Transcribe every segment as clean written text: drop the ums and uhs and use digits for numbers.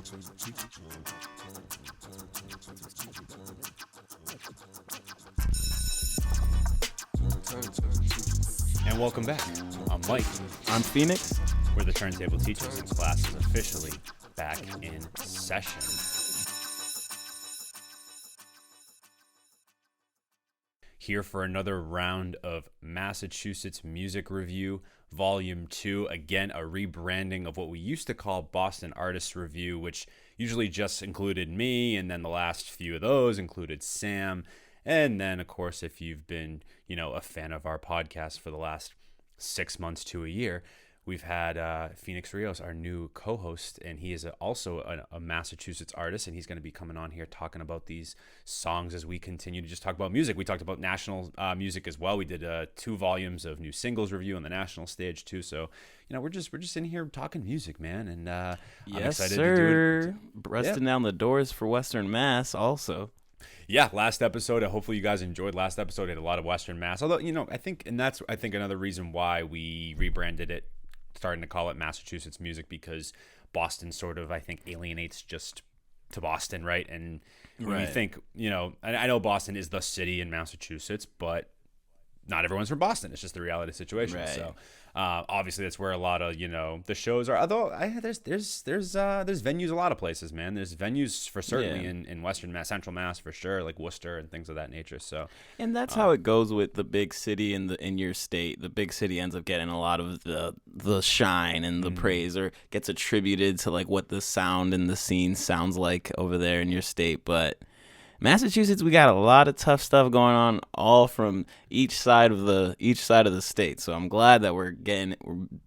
And welcome back. I'm Mike. I'm Phoenix. We're the Turntable Teachers, and class is officially back in session. Here for another round of Massachusetts Music Review, Volume 2. Again, a rebranding of what we used to call Boston Artists Review, which usually just included me, and then the last few of those included Sam. And then, of course, if you've been, a fan of our podcast for the last 6 months to a year, we've had Phoenix Rios, our new co-host, and he is also a Massachusetts artist, and he's going to be coming on here talking about these songs as we continue to just talk about music. We talked about national music as well. We did 2 volumes of new singles review on the national stage too. So, we're just in here talking music, man, and I'm excited to do it. Busting down the doors for Western Mass also. Yeah, last episode, hopefully you guys enjoyed last episode. It had a lot of Western Mass. Although, I think another reason why we rebranded it, starting to call it Massachusetts Music, because Boston sort of, I think, alienates just to Boston, right? And when you think, I know Boston is the city in Massachusetts, but not everyone's from Boston. It's just the reality situation. Right. So obviously that's where a lot of, the shows are. Although there's venues a lot of places, man. There's venues for certainly in Western Mass, Central Mass for sure, like Worcester and things of that nature. So and that's how it goes with the big city in your state. The big city ends up getting a lot of the shine and the praise, or gets attributed to like what the sound and the scene sounds like over there in your state. But Massachusetts, we got a lot of tough stuff going on, all from each side of the state. So I'm glad that we're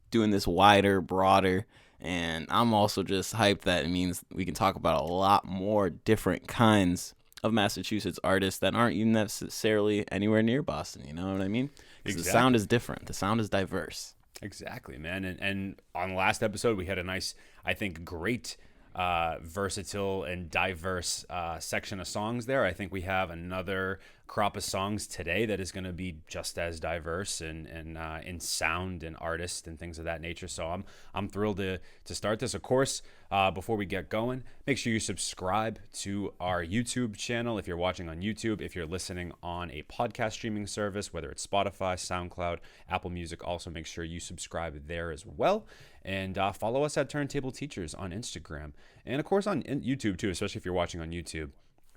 doing this wider, broader, and I'm also just hyped that it means we can talk about a lot more different kinds of Massachusetts artists that aren't even necessarily anywhere near Boston. You know what I mean? Because the sound is different. The sound is diverse. Exactly, man. And on the last episode, we had a nice, I think, great versatile and diverse section of songs there. I think we have another crop of songs today that is going to be just as diverse and in sound and artist and things of that nature. So I'm thrilled to start this. Of course, before we get going, make sure you subscribe to our YouTube channel if you're watching on YouTube. If you're listening on a podcast streaming service, whether it's Spotify, SoundCloud, Apple Music, also make sure you subscribe there as well. And follow us at Turntable Teachers on Instagram. And, of course, on YouTube, too, especially if you're watching on YouTube.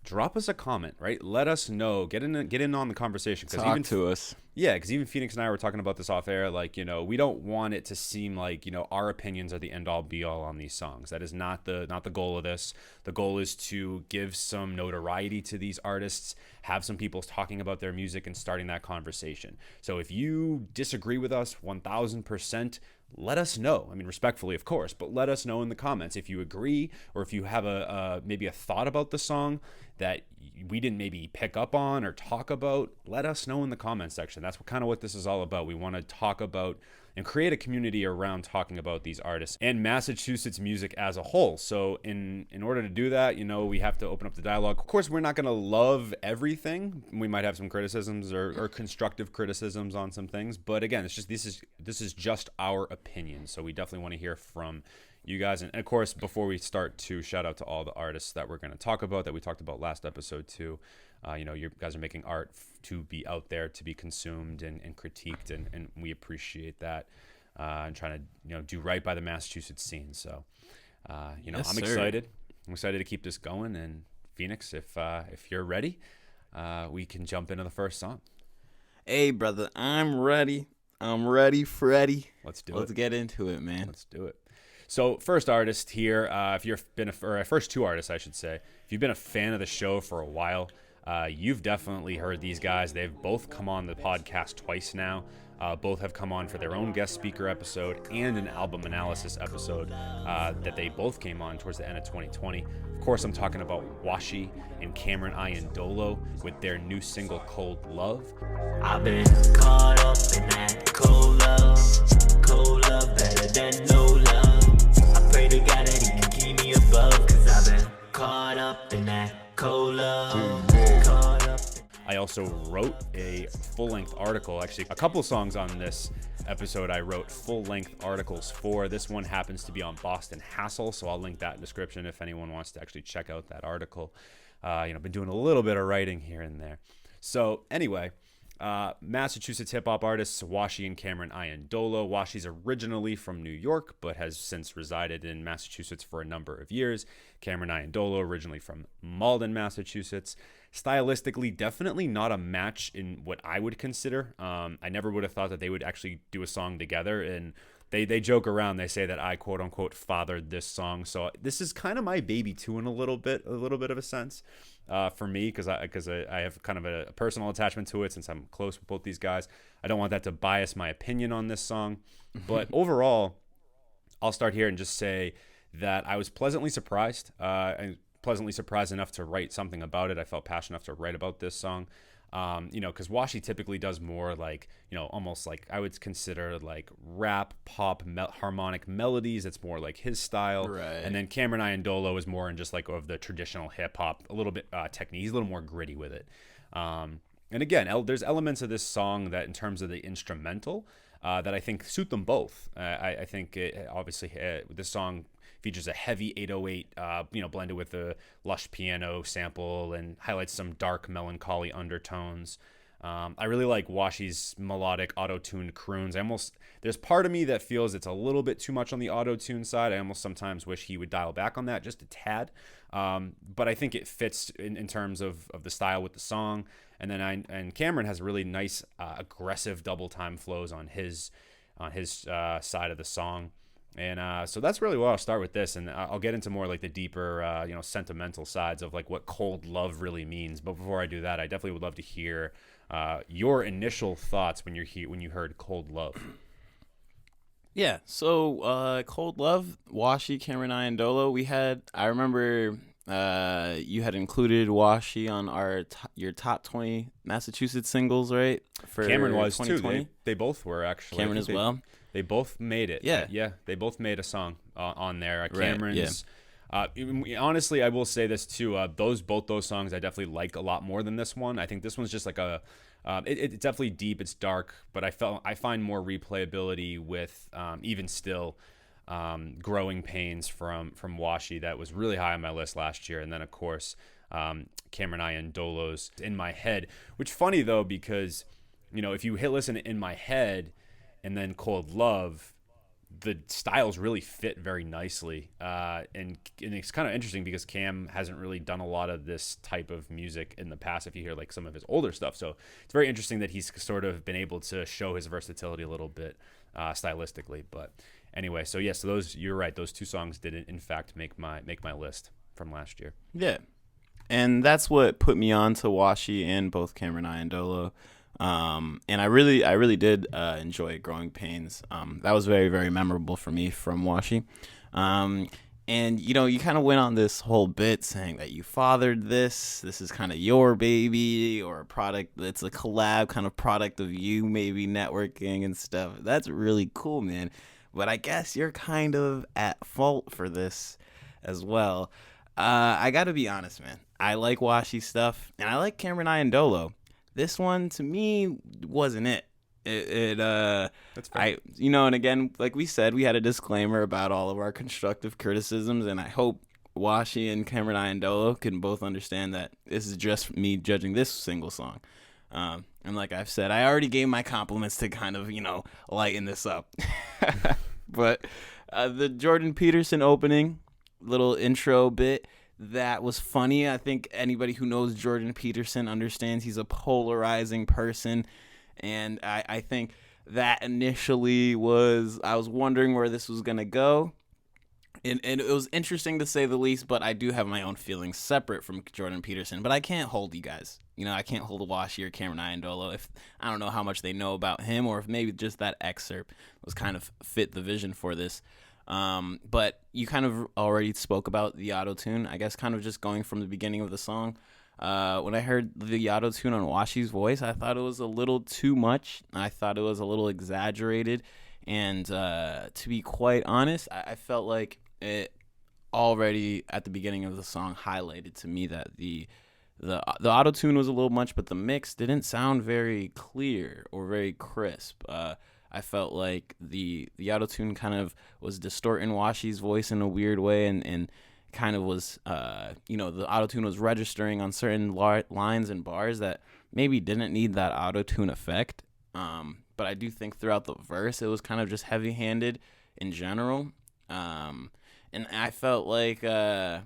Drop us a comment, right? Let us know. Get in on the conversation. Talk to us. Yeah, because even Phoenix and I were talking about this off air. Like, we don't want it to seem like, our opinions are the end-all, be-all on these songs. That is not the goal of this. The goal is to give some notoriety to these artists, have some people talking about their music and starting that conversation. So if you disagree with us 1,000%, let us know. I mean, respectfully, of course, but let us know in the comments if you agree, or if you have maybe a thought about the song that we didn't maybe pick up on or talk about. Let us know in the comments section. That's kind of what this is all about. We want to talk about and create a community around talking about these artists and Massachusetts music as a whole. So in order to do that, we have to open up the dialogue. Of course, we're not going to love everything. We might have some criticisms or constructive criticisms on some things. But again, it's just this is just our opinion. So we definitely want to hear from you guys. And of course, before we start, to shout out to all the artists that we're going to talk about, that we talked about last episode too. You guys are making art to be out there, to be consumed and critiqued, and we appreciate that, and trying to do right by the Massachusetts scene. So Yes, I'm excited. I'm excited to keep this going. And Phoenix, if you're ready, we can jump into the first song. Hey, brother, I'm ready. I'm ready, Freddy. Let's get into it, man. Let's do it. So first artist here, if you've been first two artists, I should say, if you've been a fan of the show for a while, you've definitely heard these guys. They've both come on the podcast twice now. Both have come on for their own guest speaker episode and an album analysis episode that they both came on towards the end of 2020. Of course, I'm talking about Washy and Cameron Iandolo with their new single, Cold Love. I've been caught up in that cold love better than no love. I pray to God that he can keep me above, cause I've been caught up in that cold love. I also wrote a full-length article. Actually, a couple songs on this episode I wrote full-length articles for. This one happens to be on Boston Hassle, so I'll link that in the description if anyone wants to actually check out that article. Been doing a little bit of writing here and there. So anyway, Massachusetts hip-hop artists Washy and Cameron Iandolo. Washy's originally from New York, but has since resided in Massachusetts for a number of years. Cameron Iandolo, originally from Malden, Massachusetts. Stylistically, definitely not a match in what I would consider. I never would have thought that they would actually do a song together, and they joke around. They say that I quote-unquote fathered this song, so this is kind of my baby too in a little bit of a sense. For me, because I have kind of a personal attachment to it since I'm close with both these guys. I don't want that to bias my opinion on this song. But overall, I'll start here and just say that I was pleasantly surprised. And pleasantly surprised enough to write something about it. I felt passionate enough to write about this song. Because Washy typically does more like, almost like I would consider like rap, pop, harmonic melodies. It's more like his style. Right. And then Cameron Iandolo is more in just like of the traditional hip hop, a little bit technique. He's a little more gritty with it. And again, there's elements of this song that in terms of the instrumental that I think suit them both. I think obviously this song features a heavy 808, blended with a lush piano sample and highlights some dark melancholy undertones. I really like Washy's melodic auto-tuned croons. There's part of me that feels it's a little bit too much on the auto-tune side. I almost sometimes wish he would dial back on that just a tad. But I think it fits in terms of the style with the song. And then Cameron has really nice aggressive double time flows on his side of the song. And so that's really where I'll start with this, and I'll get into more like the deeper, sentimental sides of like what cold love really means. But before I do that, I definitely would love to hear your initial thoughts when you heard "Cold Love." Yeah, so Cold Love, Washy, Cameron Iandolo. I remember you had included Washy on your top 20 Massachusetts singles, right? For Cameron was 2020. too. They both were actually. Cameron as well. They both made it. Yeah. They both made a song on there. Right, Cameron's. Honestly, I will say this too. Both those songs I definitely like a lot more than this one. I think this one's just like it's definitely deep. It's dark, but I find more replayability with even still. Growing Pains from Washy that was really high on my list last year, and then of course Cameron Iandolo's In My Head, which funny though because if you listen to In My Head and then Cold Love, the styles really fit very nicely, and it's kind of interesting because Cam hasn't really done a lot of this type of music in the past if you hear like some of his older stuff, so it's very interesting that he's sort of been able to show his versatility a little bit stylistically. But anyway, so those, you're right, those two songs did in fact make my list from last year. Yeah, and that's what put me on to Washy and both Cameron Iandolo. And I really did enjoy Growing Pains. That was very, very memorable for me from Washy. And you kind of went on this whole bit saying that you fathered this is kind of your baby, or a product that's a collab kind of product of you maybe networking and stuff. That's really cool, man. But I guess you're kind of at fault for this as well. I gotta be honest, man. I like Washy stuff, and I like Cameron Iandolo. This one, to me, wasn't it. That's fair. And again, like we said, we had a disclaimer about all of our constructive criticisms, and I hope Washy and Cameron Iandolo can both understand that this is just me judging this single song. And like I've said, I already gave my compliments to kind of, lighten this up. But the Jordan Peterson opening, little intro bit, that was funny. I think anybody who knows Jordan Peterson understands he's a polarizing person. And I think that initially I was wondering where this was going to go. And it was interesting to say the least, but I do have my own feelings separate from Jordan Peterson. But I can't hold you guys. I can't hold Washy or Cameron Iandolo if I don't know how much they know about him, or if maybe just that excerpt was kind of fit the vision for this. But you kind of already spoke about the auto-tune. I guess kind of just going from the beginning of the song. When I heard the auto-tune on Washy's voice, I thought it was a little too much. I thought it was a little exaggerated. And to be quite honest, I felt like it already at the beginning of the song highlighted to me that the the auto tune was a little much, but the mix didn't sound very clear or very crisp. I felt like the auto tune kind of was distorting Washy's voice in a weird way, and kind of was the auto tune was registering on certain lines and bars that maybe didn't need that auto tune effect. But I do think throughout the verse it was kind of just heavy handed in general. And I felt like there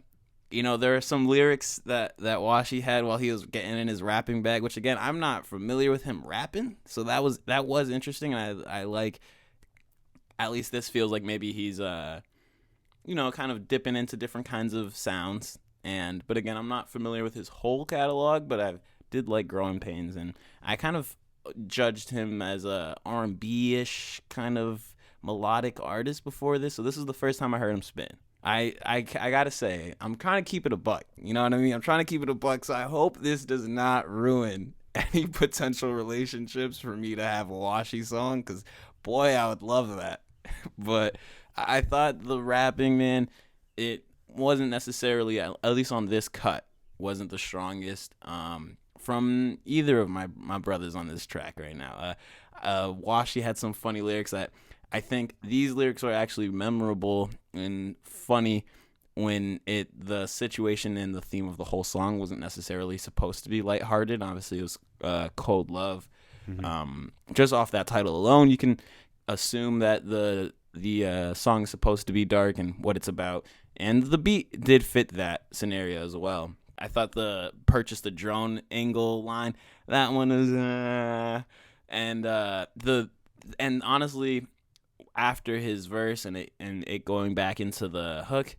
are some lyrics that Washy had while he was getting in his rapping bag, which again, I'm not familiar with him rapping, so that was interesting, and I like, at least this feels like maybe he's kind of dipping into different kinds of sounds. But again, I'm not familiar with his whole catalog, but I did like Growing Pains, and I kind of judged him as a R&B-ish kind of melodic artist before this, so this is the first time I heard him spit. I gotta say, I'm trying to keep it a buck. You know what I mean? I'm trying to keep it a buck, so I hope this does not ruin any potential relationships for me to have a Washy song, because boy, I would love that. But I thought the rapping, man, it wasn't necessarily, at least on this cut, wasn't the strongest from either of my brothers on this track right now. Washy had some funny lyrics that I think these lyrics are actually memorable and funny when the situation and the theme of the whole song wasn't necessarily supposed to be lighthearted. Obviously, it was Cold Love. Mm-hmm. Just off that title alone, you can assume that the song is supposed to be dark and what it's about. And the beat did fit that scenario as well. I thought the purchase the drone angle line, that one was and honestly, after his verse and it going back into the hook,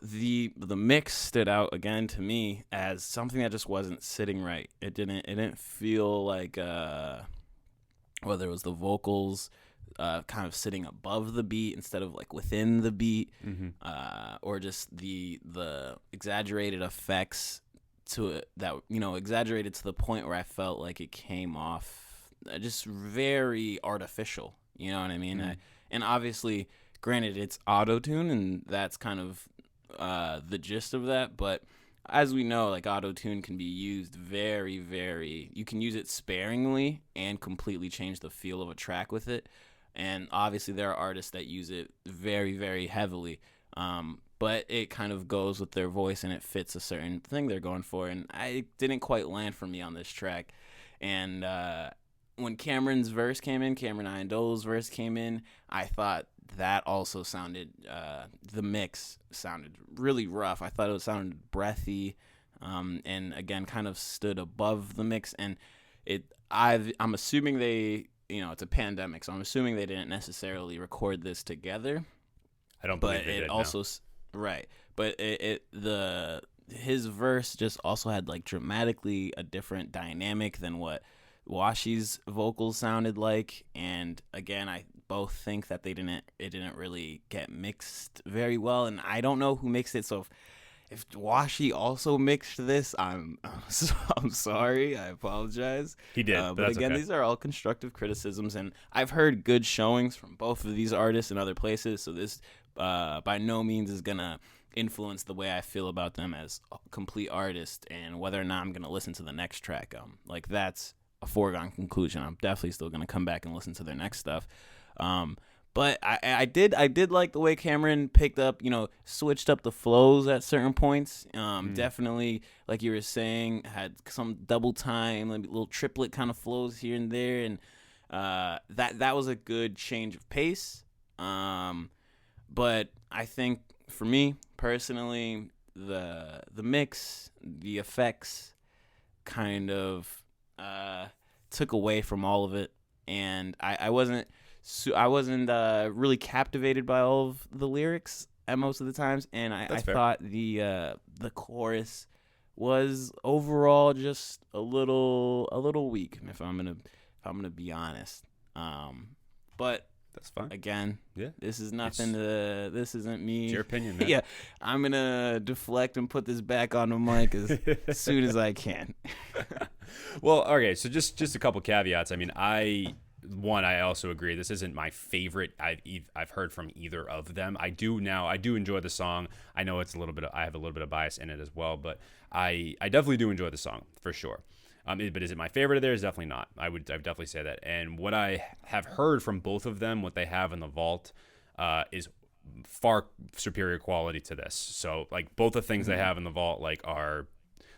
the mix stood out again to me as something that just wasn't sitting right. It didn't feel like whether it was the vocals kind of sitting above the beat instead of like within the beat, or just the exaggerated effects to it that exaggerated to the point where I felt like it came off just very artificial. You know what I mean? And obviously, granted, it's auto-tune, and that's kind of the gist of that. But as we know, like, auto-tune can be used very, very... You can use it sparingly and completely change the feel of a track with it. And obviously, there are artists that use it very, very heavily. But it kind of goes with their voice, and it fits a certain thing they're going for. And it didn't quite land for me on this track. And... when Cameron Iandolo's verse came in, I thought that also sounded, the mix sounded really rough. I thought it sounded breathy, and again, kind of stood above the mix. And I'm assuming they, it's a pandemic, so I'm assuming they didn't necessarily record this together. I don't believe they did. Also, right, but his verse just also had like dramatically a different dynamic than what Washy's vocals sounded like, and again, I both think that it didn't really get mixed very well, and I don't know who mixed it. So if Washy also mixed this, I'm sorry, I apologize. He did, but again, okay. These are all constructive criticisms, and I've heard good showings from both of these artists in other places. So this by no means is gonna influence the way I feel about them as a complete artist, and whether or not I'm gonna listen to the next track. Like that's a foregone conclusion. I'm definitely still gonna come back and listen to their next stuff. But I did like the way Cameron picked up, switched up the flows at certain points. Definitely, like you were saying, had some double time, like little triplet kind of flows here and there, and that was a good change of pace. But I think for me personally, the mix, the effects, kind of took away from all of it, and I wasn't really captivated by all of the lyrics at most of the times, and I thought the chorus was overall just a little weak, if I'm gonna be honest. But that's fine. Again, yeah, this is nothing. This isn't me. It's your opinion, man. Yeah, I'm gonna deflect and put this back on the mic as soon as I can. Well, okay. So just a couple caveats. I mean, one, I also agree. This isn't my favorite I've heard from either of them. I do enjoy the song. I know it's I have a little bit of bias in it as well, but I definitely do enjoy the song for sure. But is it my favorite of theirs? Definitely not. I would definitely say that. And what I have heard from both of them, what they have in the vault, is far superior quality to this. So like both the things they have in the vault are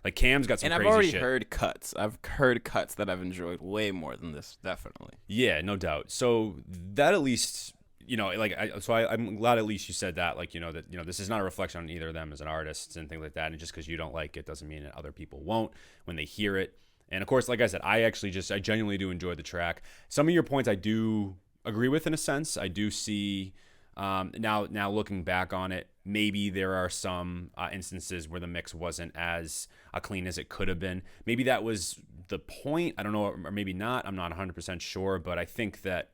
like Cam's got some and crazy I've already shit. heard cuts. I've heard cuts that I've enjoyed way more than this, definitely. Yeah, no doubt. So that at least, I'm glad at least you said that, that this is not a reflection on either of them as an artist and things like that. And just because you don't like it doesn't mean that other people won't when they hear it. And of course, like I said, I genuinely do enjoy the track. Some of your points I do agree with in a sense. I do see now looking back on it, maybe there are some instances where the mix wasn't as clean as it could have been. Maybe that was the point. I don't know, or maybe not. I'm not 100% sure, but I think that,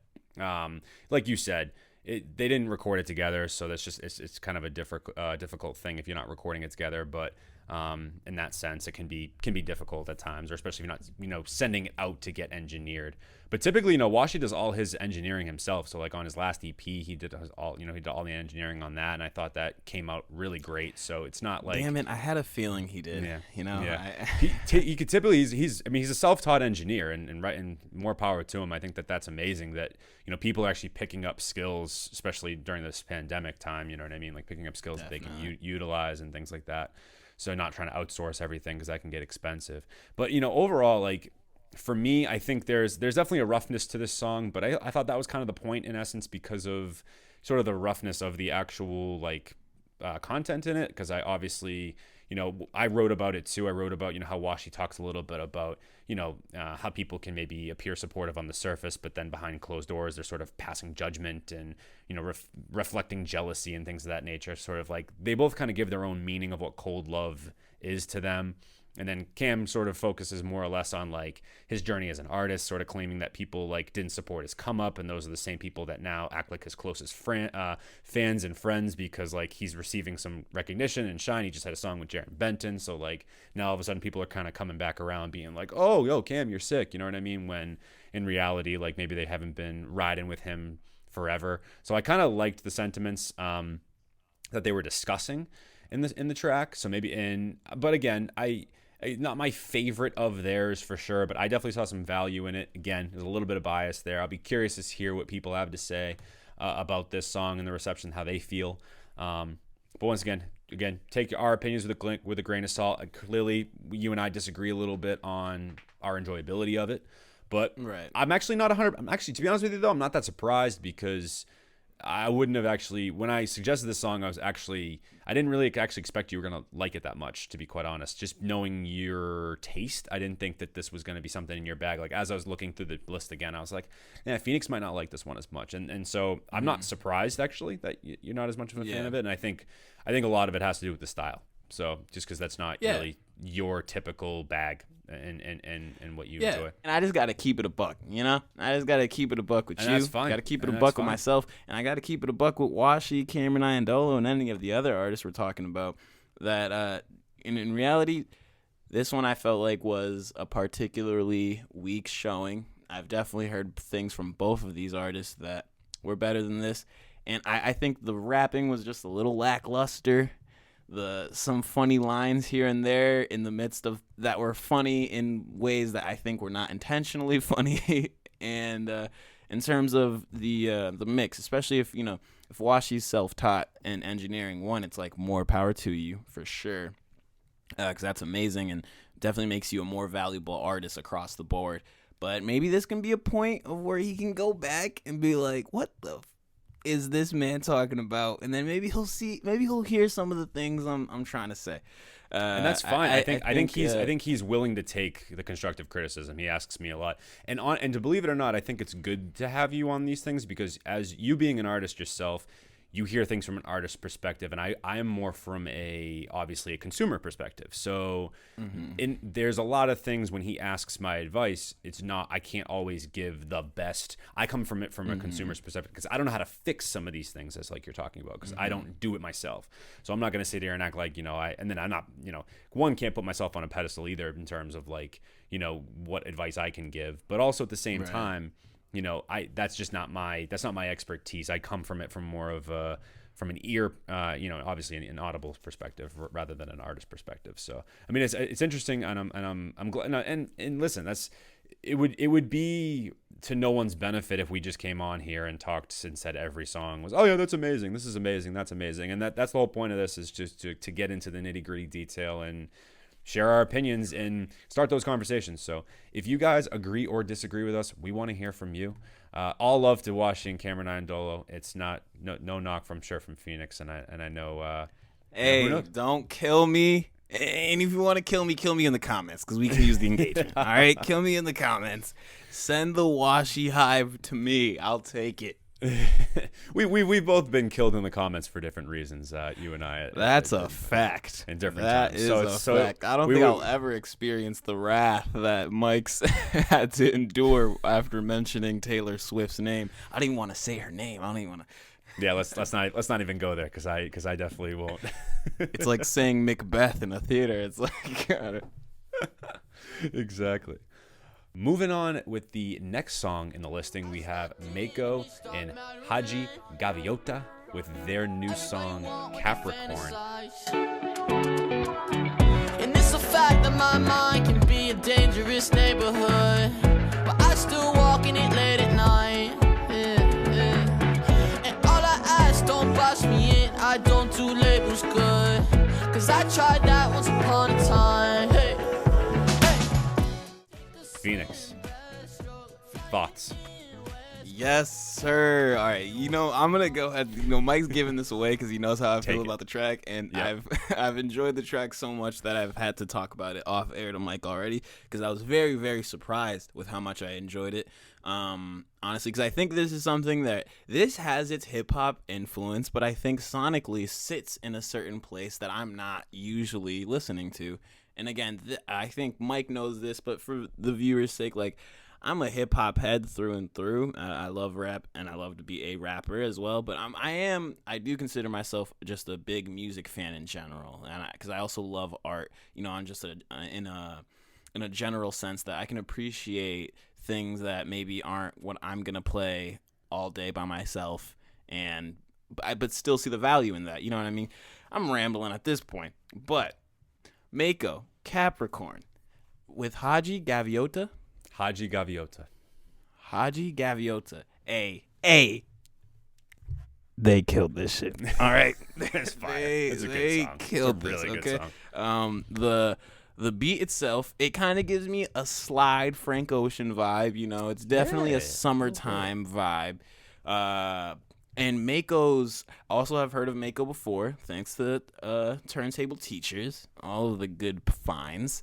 like you said, they didn't record it together, so that's just it's kind of a difficult thing if you're not recording it together. But in that sense, it can be difficult at times, or especially if you're not sending it out to get engineered. But typically, Washy does all his engineering himself. So like on his last EP, he did all the engineering on that, and I thought that came out really great. So it's not like, damn it, I had a feeling he did. Yeah, Yeah. he could typically he's a self-taught engineer, and more power to him. I think that's amazing that people are actually picking up skills, especially during this pandemic time. You know what I mean? Like picking up skills that they can utilize and things like that. So not trying to outsource everything because that can get expensive. But overall, like for me, I think there's definitely a roughness to this song, but I thought that was kind of the point in essence because of sort of the roughness of the actual content in it. Because I obviously I wrote about it too. I wrote about how Washy talks a little bit about how people can maybe appear supportive on the surface, but then behind closed doors they're sort of passing judgment and reflecting jealousy and things of that nature. Sort of like they both kind of give their own meaning of what cold love is to them. And then Cam sort of focuses more or less on like his journey as an artist, sort of claiming that people didn't support his come up, and those are the same people that now act like his closest fans and friends because he's receiving some recognition and shine. He just had a song with Jaron Benton, so now all of a sudden people are kind of coming back around, being like, "Oh, yo, Cam, you're sick," you know what I mean? When in reality, maybe they haven't been riding with him forever. So I kind of liked the sentiments that they were discussing in the track. So but again, not my favorite of theirs for sure, but I definitely saw some value in it. Again, there's a little bit of bias there. I'll be curious to hear what people have to say about this song and the reception, how they feel. But once again, take our opinions with a grain of salt. Clearly, you and I disagree a little bit on our enjoyability of it. But right. I'm actually not 100. I'm actually, to be honest with you, though, I'm not that surprised because I wouldn't have actually, when I suggested this song, I didn't really actually expect you were going to like it that much, to be quite honest. Just knowing your taste, I didn't think that this was going to be something in your bag. As I was looking through the list again, I was like, yeah, Phoenix might not like this one as much. And so I'm not surprised, actually, that you're not as much of a fan of it. And I think a lot of it has to do with the style. So just because that's not really your typical bag and what you enjoy. And I just got to keep it a buck, I just got to keep it a buck with and you. That's fine. Got to keep it a buck with myself, and I got to keep it a buck with Washy, Cameron, Iandolo, and any of the other artists we're talking about. That in reality, this one I felt like was a particularly weak showing. I've definitely heard things from both of these artists that were better than this, and I think the rapping was just a little lackluster. Some funny lines here and there in the midst of that were funny in ways that I think were not intentionally funny. And in terms of the mix, especially if Washy's self-taught in engineering, it's more power to you for sure, because that's amazing and definitely makes you a more valuable artist across the board. But maybe this can be a point of where he can go back and be like, what the is this man talking about? And then maybe he'll hear some of the things I'm trying to say. And that's fine. I think he's willing to take the constructive criticism. He asks me a lot. And to believe it or not, I think it's good to have you on these things because as you being an artist yourself, you hear things from an artist's perspective, and I am more from obviously a consumer perspective. So there's a lot of things when he asks my advice, I can't always give the best. I come from it from a consumer's perspective because I don't know how to fix some of these things as you're talking about because I don't do it myself. So I'm not going to sit here and act like, and then I'm not, one, can't put myself on a pedestal either in terms of what advice I can give, but also at the same time, that's just not my expertise. I come from it from more of from an ear, obviously an audible perspective rather than an artist perspective. So I mean, it's interesting, and I'm glad. And listen, it would be to no one's benefit if we just came on here and talked and said every song was, oh yeah, that's amazing, this is amazing, that's amazing, and that's the whole point of this, is just to get into the nitty gritty detail and share our opinions and start those conversations. So if you guys agree or disagree with us, we want to hear from you. All love to Washy and Cameron Iandolo. It's not no knock from Phoenix, and I know. Hey, don't kill me. And if you want to kill me in the comments, because we can use the engagement. All right, kill me in the comments. Send the Washy hive to me. I'll take it. We've both been killed in the comments for different reasons. You and I. That's a fact. In different that times. Is a fact. I don't think I'll ever experience the wrath that Mike's had to endure after mentioning Taylor Swift's name. I don't even want to say her name. I don't even want to. Yeah, let's not even go there, because I definitely won't. It's like saying Macbeth in a theater. It's like exactly. Moving on with the next song in the listing, we have Maeko and Hadji Gaviota with their new song Capricorn. And it's a fact that my mind can be a dangerous neighborhood, but I still walk in it late at night. Don't box me in, I don't do labels good, cause I tried that once upon a time. Hey. Phoenix, thoughts? Yes, sir. All right, I'm gonna go ahead. Mike's giving this away because he knows how I feel about the track, and yep. I've enjoyed the track so much that I've had to talk about it off air to Mike already, because I was very, very surprised with how much I enjoyed it. Honestly, because I think this is something that this has its hip hop influence, but I think sonically sits in a certain place that I'm not usually listening to. And again, I think Mike knows this, but for the viewers' sake, like, I'm a hip hop head through and through. I love rap, and I love to be a rapper as well. But I do consider myself just a big music fan in general, and because I also love art. I'm just in a general sense that I can appreciate things that maybe aren't what I'm gonna play all day by myself, but still see the value in that. You know what I mean? I'm rambling at this point, but Maeko, Capricorn, with Hadji Gaviota. Hadji Gaviota. They killed this shit. All right. It's fine. It's a good song. Killed it's a really this, good song. The beat itself, it kind of gives me a slide Frank Ocean vibe. It's definitely a summertime vibe. And Maeko's, also I've heard of Maeko before, thanks to Turntable Teachers, all of the good finds.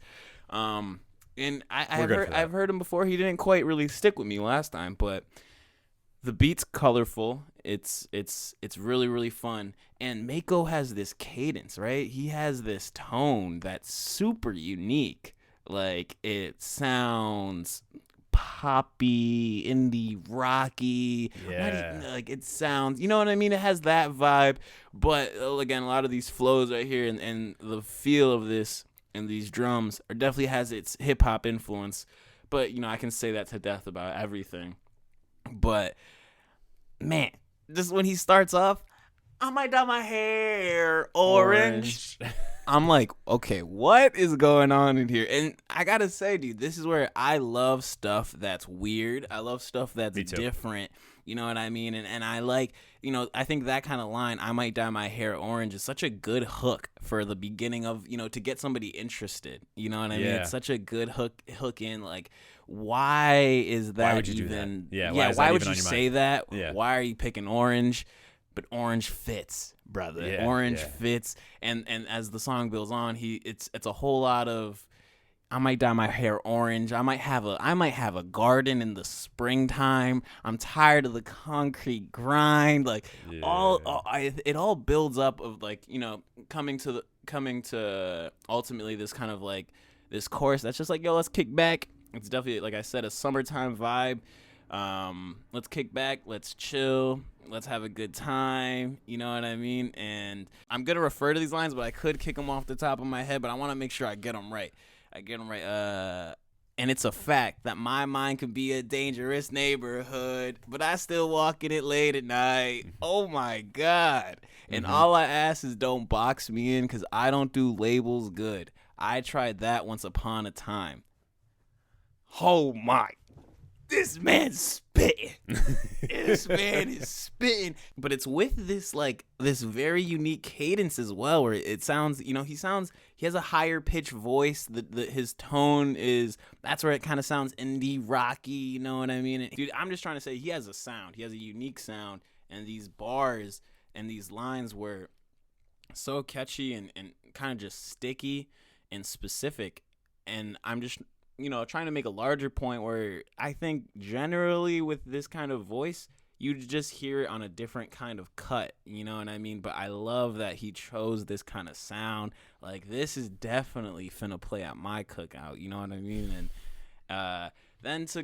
And I've heard him before. He didn't quite really stick with me last time, but the beat's colorful. It's really, really fun. And Maeko has this cadence, right? He has this tone that's super unique. Like, it sounds poppy, indie, rocky. Yeah. Like, it sounds, you know what I mean? It has that vibe. But again, a lot of these flows right here and the feel of this and these drums definitely has its hip hop influence. But I can say that to death about everything. But man, just when he starts off, I might dye my hair orange. I'm like, okay, what is going on in here? And I gotta say, dude, this is where I love stuff that's weird. I love stuff that's different. You know what I mean? And I like, I think that kind of line, I might dye my hair orange, is such a good hook for the beginning of, to get somebody interested. You know what I mean? It's such a good hook in, like, why is that? Why would you even? do that? Yeah, why would you say mind? that? Yeah. Why are you picking orange? But orange fits, brother. Yeah, orange fits. And as the song builds on, it's a whole lot of, I might dye my hair orange. I might have a garden in the springtime. I'm tired of the concrete grind. Like it all builds up of, like, coming to ultimately this kind of like this chorus that's just like, yo, let's kick back. It's definitely, like I said, a summertime vibe. Let's kick back, let's chill, let's have a good time, you know what I mean? And I'm gonna refer to these lines, but I could kick them off the top of my head, but I want to make sure I get them right. And it's a fact that my mind can be a dangerous neighborhood, but I still walk in it late at night. Oh my God. And all I ask is don't box me in because I don't do labels good. I tried that once upon a time. Oh my. This man's spitting. This man is spitting. But it's with this this very unique cadence as well, where it sounds, he has a higher pitched voice. His tone that's where it kind of sounds indie rocky, you know what I mean? And, dude, I'm just trying to say he has a sound. He has a unique sound, and these bars and these lines were so catchy and kind of just sticky and specific. And I'm just trying to make a larger point where I think generally with this kind of voice, you just hear it on a different kind of cut, you know what I mean? But I love that he chose this kind of sound. Like, this is definitely finna play at my cookout, you know what I mean? And then to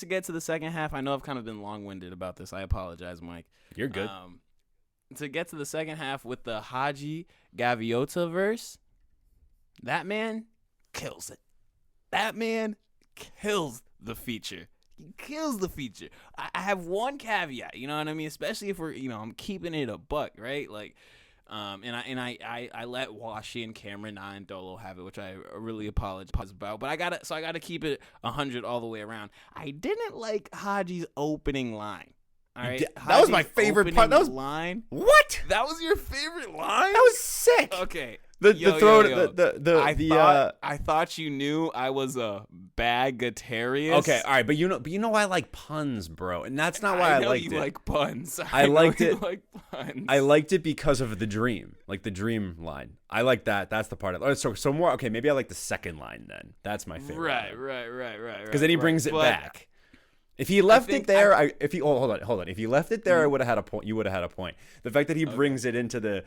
get to the second half, I know I've kind of been long-winded about this. I apologize, Mike. You're good. To get to the second half with the Hadji Gaviota verse, that man kills it. That man kills the feature. He kills the feature. I have one caveat, you know what I mean? Especially if we're, I'm keeping it a buck, right? Like, and I let Washy and Cameron Iandolo have it, which I really apologize about. But I gotta keep it 100 all the way around. I didn't like Hadji's opening line. All right, that was my favorite part. That was line. What? That was your favorite line? That was sick. Okay. I thought you knew I was a bagatarius. Okay, all right, but you know I like puns, bro, and that's not why I liked it. You like puns. I liked it. Like puns. I liked it because of the dream, like the dream line. I like that. That's the part. So more. Okay, maybe I like the second line then. That's my favorite. Right. Because then he brings it back. If he left it there, hold on. If he left it there, I would have had a point. You would have had a point. The fact that he brings it into the.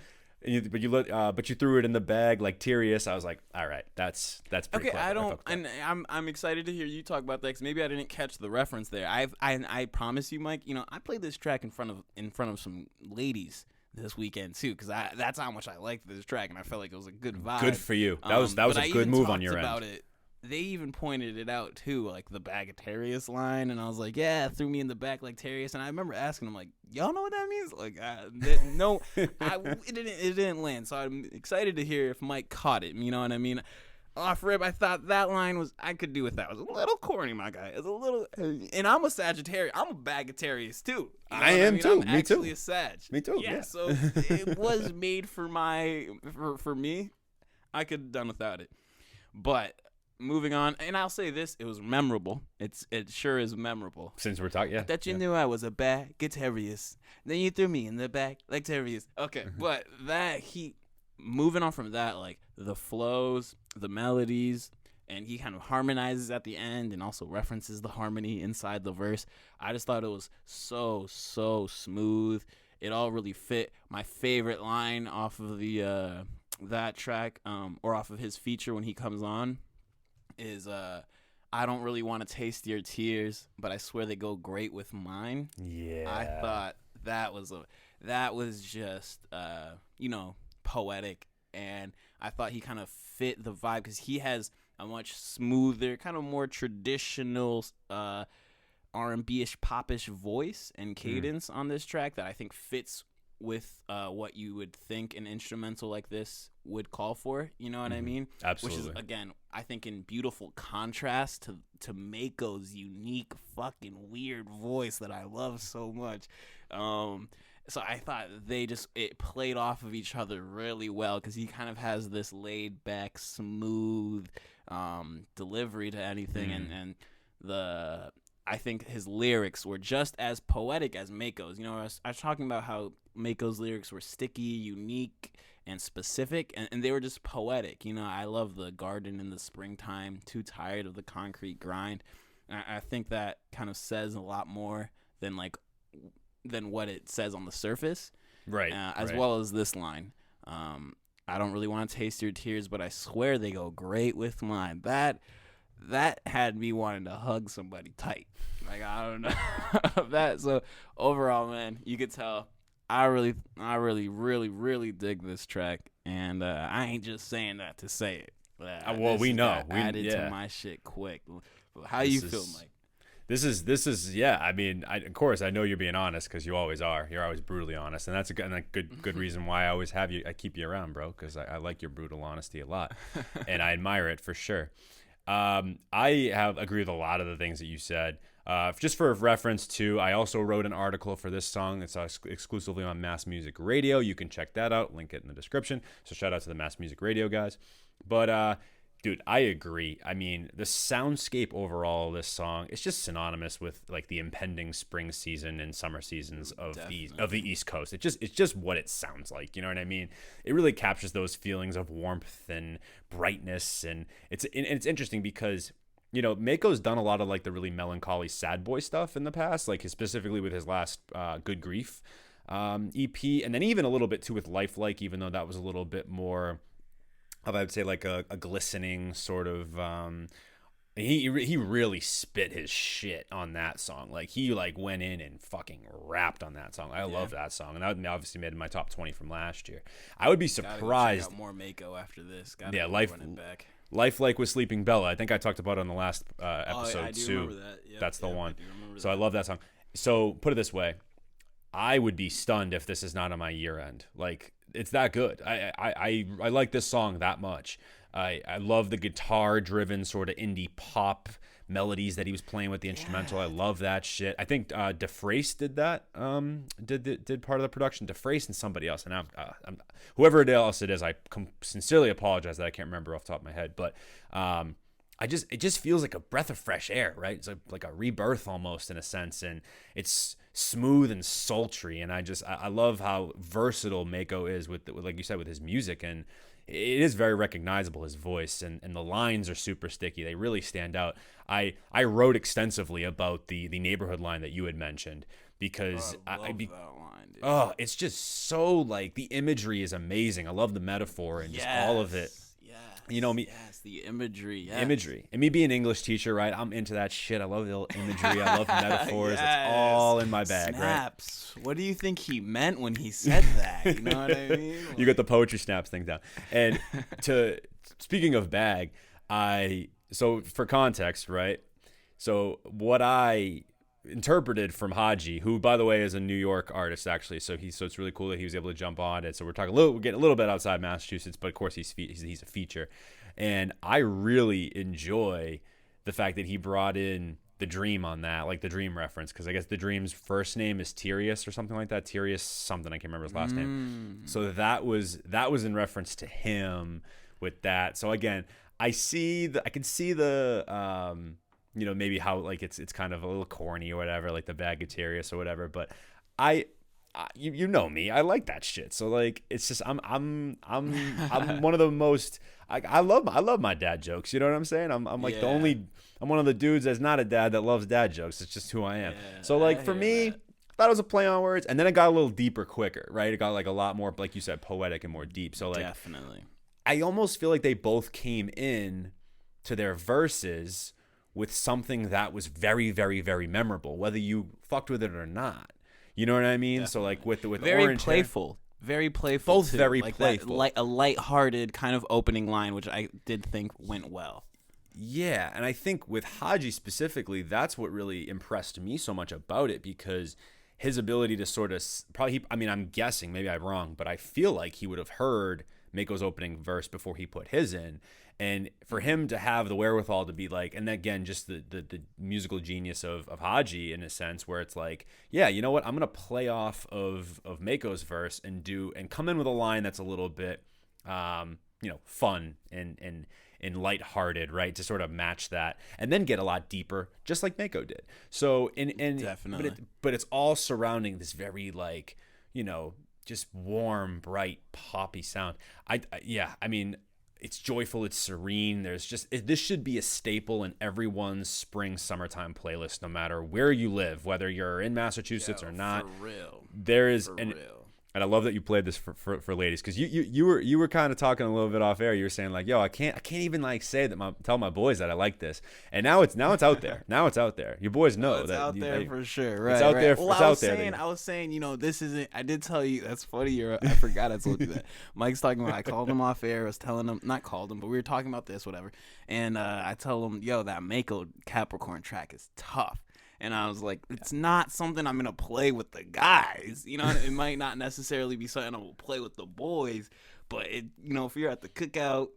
But you threw it in the bag like Tyrius. I was like, all right, that's pretty okay. clever. I'm excited to hear you talk about that because maybe I didn't catch the reference there. I promise you, Mike. I played this track in front of some ladies this weekend too because that's how much I liked this track and I felt like it was a good vibe. Good for you. That was a good move on your end. They even pointed it out too, like the Bagatarius line, and I was like, "Yeah, threw me in the back like Tarius." And I remember asking them, like, "Y'all know what that means?" Like, it didn't land. So I'm excited to hear if Mike caught it. You know what I mean? Off rip, I thought that line I could do with that. It was a little corny, my guy. It was a little, and I'm a Sagittarius. I'm a Bagatarius too. You know I am too. I'm Me actually too. a Sag. Me too. Yeah. So it was made for me. I could have done without it, but. Moving on, and I'll say this: it was memorable. It sure is memorable. Since we're talking, yeah. That you knew I was a Bagatarius. Then you threw me in the back like Tarius. Okay, but moving on from that, like the flows, the melodies, and he kind of harmonizes at the end, and also references the harmony inside the verse. I just thought it was so smooth. It all really fit. My favorite line off of the that track, or off of his feature when he comes on. Is I don't really want to taste your tears, but I swear they go great with mine. Yeah. I thought that was just poetic, and I thought he kind of fit the vibe because he has a much smoother, kind of more traditional R&B-ish, pop-ish voice and cadence on this track that I think fits with what you would think an instrumental like this would call for, you know what I mean? Absolutely. Which is, again, I think in beautiful contrast to Maeko's unique fucking weird voice that I love so much. So I thought it played off of each other really well because he kind of has this laid back, smooth delivery to anything, and I think his lyrics were just as poetic as Maeko's. I was talking about how Maeko's lyrics were sticky, unique, and specific, and they were just poetic. I love the garden in the springtime, too tired of the concrete grind. I think that kind of says a lot more than what it says on the surface. Right. As well as this line. I don't really want to taste your tears, but I swear they go great with mine. That had me wanting to hug somebody tight. Like, I don't know that. So overall, man, you could tell I really, really dig this track, and I ain't just saying that to say it. Well, we know. We added to my shit quick. How you feel, Mike? This is yeah. I mean, of course, I know you're being honest because you always are. You're always brutally honest, and that's a good reason why I always have you. I keep you around, bro, because I like your brutal honesty a lot, and I admire it for sure. I agree with a lot of the things that you said. Just for reference too, I also wrote an article for this song. It's exclusively on Mass Music Radio. You can check that out. Link it in the description. So shout out to the Mass Music Radio guys. But dude, I agree. I mean, the soundscape overall of this song, it's just synonymous with like the impending spring season and summer seasons of the East Coast. It's just what it sounds like. You know what I mean? It really captures those feelings of warmth and brightness, and it's interesting because, you know, Maeko's done a lot of like the really melancholy sad boy stuff in the past, like specifically with his last Good Grief EP, and then even a little bit too with Lifelike, even though that was a little bit more of, I would say, like a glistening sort of he really spit his shit on that song. Like he like went in and fucking rapped on that song. I love that song, and that obviously made it in my top 20 from last year. I would be surprised. Check out more Maeko after this. Lifelike with Sleeping Bella. I think I talked about it on the last episode too. Remember that. Yep, that's the one. So that. I love that song. So put it this way, I would be stunned if this is not on my year end. Like, it's that good. I like this song that much. I love the guitar driven sort of indie pop melodies that he was playing with the instrumental. I love that shit. I think DeFrace did that. Did part of the production. DeFrace and somebody else. And I'm whoever else it is, I sincerely apologize that I can't remember off the top of my head. But it just feels like a breath of fresh air, right? It's like a rebirth almost in a sense, and it's smooth and sultry. And I love how versatile Maeko is with like you said, with his music, and it is very recognizable, his voice, and the lines are super sticky. They really stand out. I wrote extensively about the neighborhood line that you had mentioned because that line, dude. It's just so like the imagery is amazing. I love the metaphor and just all of it. You know me. Yes, the imagery. Yes. Imagery. And me being an English teacher, right? I'm into that shit. I love the imagery. I love metaphors. It's all in my bag, snaps. Right? What do you think he meant when he said that? You know what I mean? Like, you got the poetry snaps thing down. And speaking of bag, so for context, right? So what I interpreted from Hadji, who by the way is a New York artist actually, so it's really cool that he was able to jump on it. So we're getting a little bit outside Massachusetts, but of course he's a feature, and I really enjoy the fact that he brought in the Dream on that, like the Dream reference, because I guess the Dream's first name is Tyrius or something like that. Tyrius something, I can't remember his last name. So that was in reference to him with that. So again, I can see the you know, maybe how like it's kind of a little corny or whatever, like the Bagatarius or whatever. But you know me, I like that shit. So like, it's just I'm one of the most I love my dad jokes. You know what I'm saying? I'm like I'm one of the dudes that's not a dad that loves dad jokes. It's just who I am. Yeah, so like for me, I thought it was a play on words, and then it got a little deeper quicker, right? It got like a lot more, like you said, poetic and more deep. So like, definitely, I almost feel like they both came in to their verses with something that was very, very, very memorable, whether you fucked with it or not. You know what I mean? Definitely. So like with very Orange playful, very playful, both too. very like playful, like a lighthearted kind of opening line, which I did think went well. Yeah, and I think with Hadji specifically, that's what really impressed me so much about it, because his ability to sort of I'm guessing, maybe I'm wrong, but I feel like he would have heard Maeko's opening verse before he put his in. And for him to have the wherewithal to be like, and again, just the musical genius of Hadji in a sense, where it's like, yeah, you know what, I'm gonna play off of Maeko's verse and come in with a line that's a little bit, fun and lighthearted, right, to sort of match that, and then get a lot deeper, just like Maeko did. So definitely, but it's all surrounding this very like, just warm, bright, poppy sound. I mean. It's joyful. It's serene. This should be a staple in everyone's spring, summertime playlist, no matter where you live, whether you're in Massachusetts or not. For real. There is, And I love that you played this for ladies, because you were kind of talking a little bit off air. You were saying like, yo, I can't even like say that tell my boys that I like this. And now it's out there. Now it's out there. Your boys know it's that out there for sure. Right. It's out there. Well, it's out there. I was saying, you know, this isn't. I did tell you. That's funny. I forgot I told you that. Mike's talking about. I called him off air. I was telling him, not called him, but we were talking about this, whatever. And I tell him, yo, that Maeko Capricorn track is tough. And I was like, it's not something I'm going to play with the guys. You know, it might not necessarily be something I will play with the boys. But, if you're at the cookout,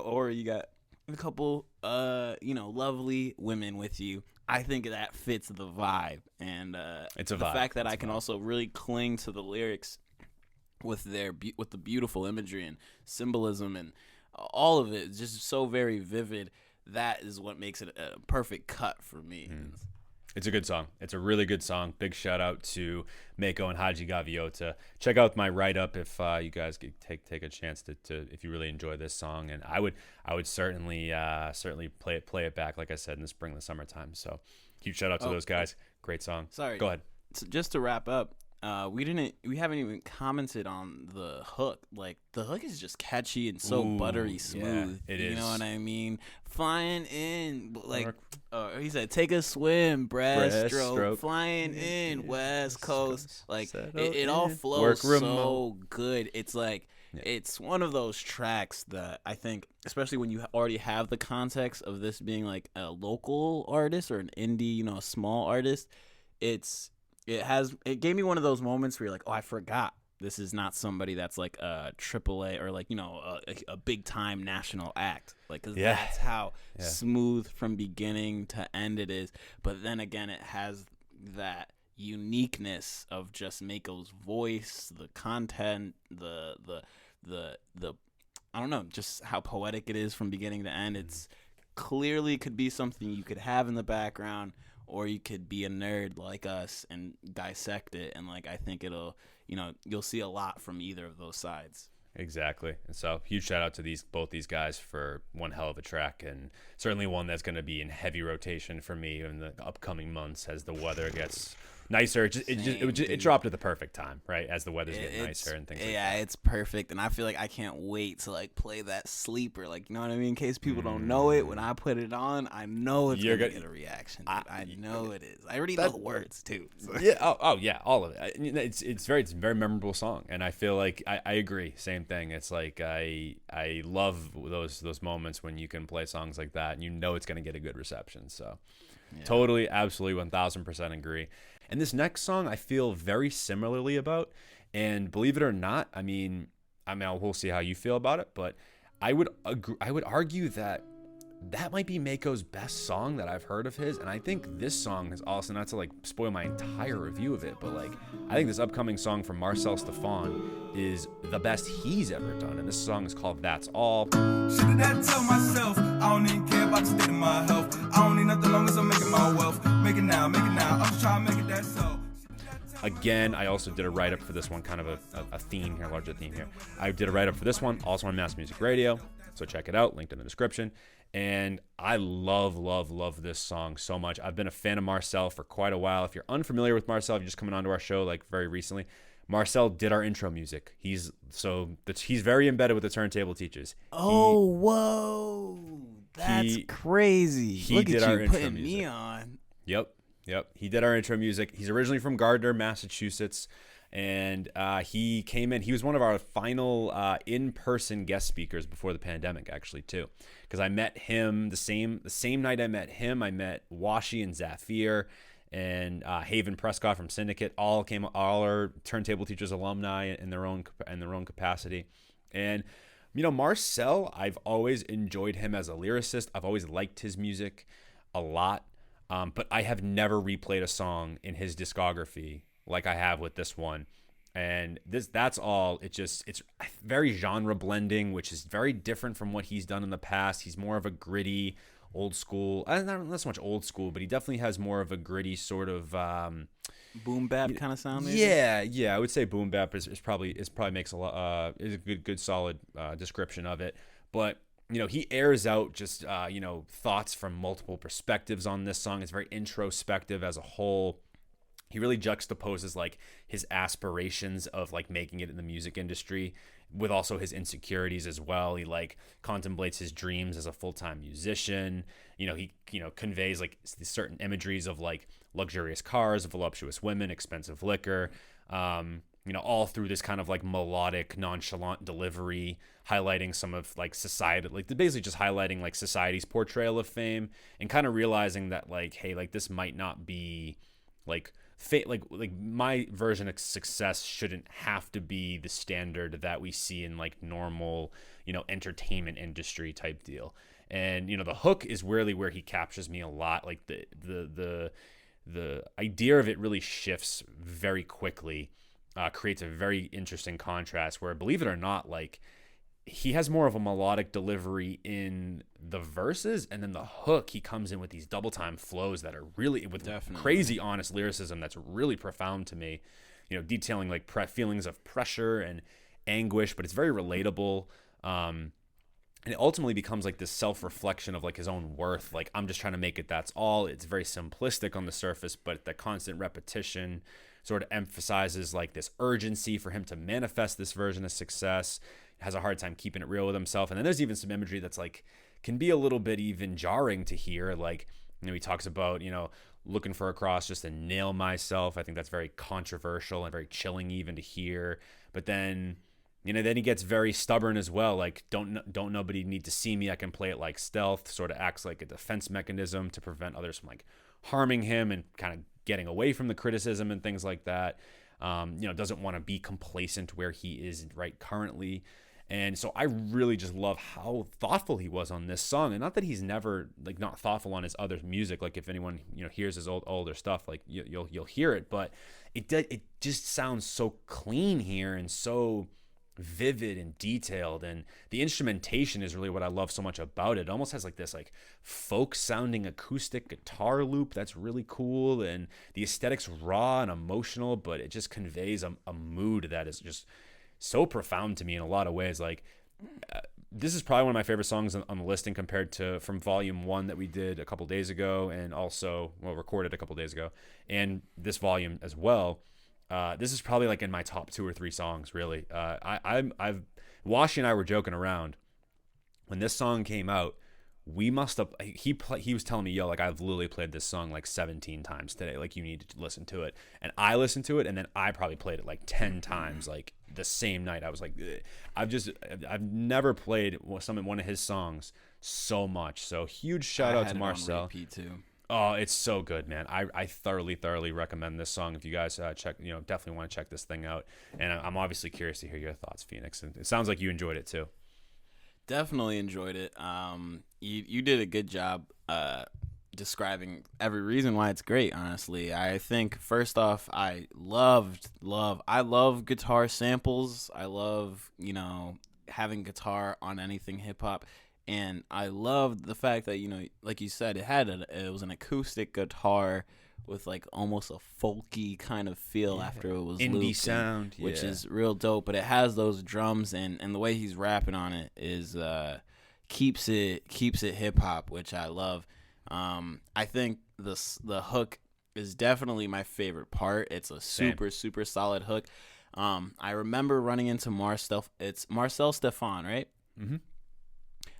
or you got a couple, lovely women with you, I think that fits the vibe. And it's a vibe. The fact that I can also really cling to the lyrics with with the beautiful imagery and symbolism and all of it is just so very vivid. That is what makes it a perfect cut for me. It's a good song. It's a really good song. Big shout out to Maeko and Hadji Gaviota. Check out my write-up if you guys could take a chance to if you really enjoy this song. And I would certainly play it back, like I said, in the spring, the summertime. So huge shout out to those guys. Great song. Sorry. Go ahead. So just to wrap up, we haven't even commented on the hook. Like, the hook is just catchy and so buttery smooth. Yeah, it is. You know what I mean? Flying in, like he said, take a swim, breaststroke. Flying in, West Coast. Like, it all flows so good. It's like, it's one of those tracks that I think, especially when you already have the context of this being like a local artist or an indie, a small artist, it gave me one of those moments where you're like, oh, I forgot this is not somebody that's like a AAA or like, a big time national act. Like, cause that's how smooth from beginning to end it is. But then again, it has that uniqueness of just Maeko's voice, the content, the I don't know, just how poetic it is from beginning to end. It's clearly could be something you could have in the background, or you could be a nerd like us and dissect it. And like, I think it'll, you'll see a lot from either of those sides. Exactly. And so huge shout out to both these guys for one hell of a track, and certainly one that's going to be in heavy rotation for me in the upcoming months as the weather gets nicer. It dropped at the perfect time, right? As the weather's getting nicer and things like that. Yeah, it's perfect. And I feel like I can't wait to like play that sleeper. Like, you know what I mean? In case people don't know it, when I put it on, I know it's going to get a reaction. I know it is. I already know the words too. So. Yeah. Oh yeah. All of it. It's a very memorable song, and I feel like I agree. Same thing. It's like I love those moments when you can play songs like that and it's going to get a good reception. So totally, absolutely, 1000% agree. And this next song I feel very similarly about, and believe it or not, I mean, we'll see how you feel about it, but I would argue that might be Maeko's best song that I've heard of his, and I think this song is also, not to like spoil my entire review of it, but like I think this upcoming song from Marcel Stephon is the best he's ever done, and this song is called That's All. Should've that tell myself, I don't even care about the state of my health. I don't need nothing long as I'm making my wealth. Make it now, I'm just trying to make it that so. Again, I also did a write-up for this one, kind of a theme here, larger theme here. I did a write-up for this one, also on Mass Music Radio, so check it out, linked in the description. And I love this song so much. I've been a fan of Marcel for quite a while. If you're unfamiliar with Marcel, if you're just coming onto our show like very recently, Marcel did our intro music. He's very embedded with the Turntable Teachers. Whoa. That's crazy. Look at you putting me on. Yep. He did our intro music. He's originally from Gardner, Massachusetts. And he came in. He was one of our final in-person guest speakers before the pandemic, actually, too. Because I met him the same night I met him. I met Washy and Zafir and Haven Prescott from Syndicate. All our Turntable Teachers alumni in their own capacity. And Marcel, I've always enjoyed him as a lyricist. I've always liked his music a lot. But I have never replayed a song in his discography like I have with this one. And That's All. It's very genre blending, which is very different from what he's done in the past. He's more of a gritty, old school, not so much old school, but he definitely has more of a gritty sort of boom bap kind of sound. Maybe? Yeah, I would say boom bap is probably makes a lot is a good solid description of it. But he airs out just thoughts from multiple perspectives on this song. It's very introspective as a whole. he really juxtaposes like his aspirations of like making it in the music industry with also his insecurities as well. He like contemplates his dreams as a full-time musician. He conveys like certain imageries of like luxurious cars, voluptuous women, expensive liquor, all through this kind of like melodic, nonchalant delivery, highlighting some of like society, like basically just highlighting like society's portrayal of fame, and kind of realizing that like, hey, like this might not be like like my version of success shouldn't have to be the standard that we see in like normal, entertainment industry type deal. And the hook is really where he captures me a lot. Like the idea of it really shifts very quickly, creates a very interesting contrast where, believe it or not, like he has more of a melodic delivery in the verses, and then the hook, he comes in with these double time flows that are really with crazy honest lyricism that's really profound to me, detailing like feelings of pressure and anguish, but it's very relatable. And it ultimately becomes like this self-reflection of like his own worth. Like, I'm just trying to make it, that's all. It's very simplistic on the surface, but the constant repetition sort of emphasizes like this urgency for him to manifest this version of success. Has a hard time keeping it real with himself. And then there's even some imagery that's like, can be a little bit even jarring to hear. Like, he talks about, looking for a cross just to nail myself. I think that's very controversial and very chilling even to hear. But then, then he gets very stubborn as well. Like, don't nobody need to see me. I can play it like stealth, sort of acts like a defense mechanism to prevent others from like harming him and kind of getting away from the criticism and things like that. Doesn't want to be complacent where he is right currently. And so I really just love how thoughtful he was on this song. And not that he's never like not thoughtful on his other music. Like, if anyone, hears his older stuff, like you'll hear it, but it just sounds so clean here and so vivid and detailed. And the instrumentation is really what I love so much about it. It almost has like this like folk sounding acoustic guitar loop that's really cool, and the aesthetics raw and emotional, but it just conveys a mood that is just so profound to me in a lot of ways. Like, this is probably one of my favorite songs on the listing, compared to from volume 1 that we did a couple days ago, and also recorded a couple days ago, and this volume as well. This is probably like in my top 2 or 3 songs, really. Washy and I were joking around when this song came out. We must have, he was telling me, yo, like, I've literally played this song like 17 times today. Like, you need to listen to it. And I listened to it, and then I probably played it like 10 times, like the same night. I was like, I've never played one of his songs so much. So huge shout out to Marcel. On repeat too. Oh, it's so good, man. I thoroughly recommend this song. If you guys check, definitely want to check this thing out. And I'm obviously curious to hear your thoughts, Phoenix. And it sounds like you enjoyed it too. Definitely enjoyed it. You did a good job describing every reason why it's great, honestly. I think, first off, I love guitar samples. I love, having guitar on anything hip-hop. And I loved the fact that, like you said, it was an acoustic guitar with like almost a folky kind of feel after it was indie looped, sound, which is real dope. But it has those drums, and the way he's rapping on it is keeps it hip hop, which I love. I think the hook is definitely my favorite part. It's a super solid hook. I remember running into Marcel. It's Marcel Stephon, right? Mm-hmm.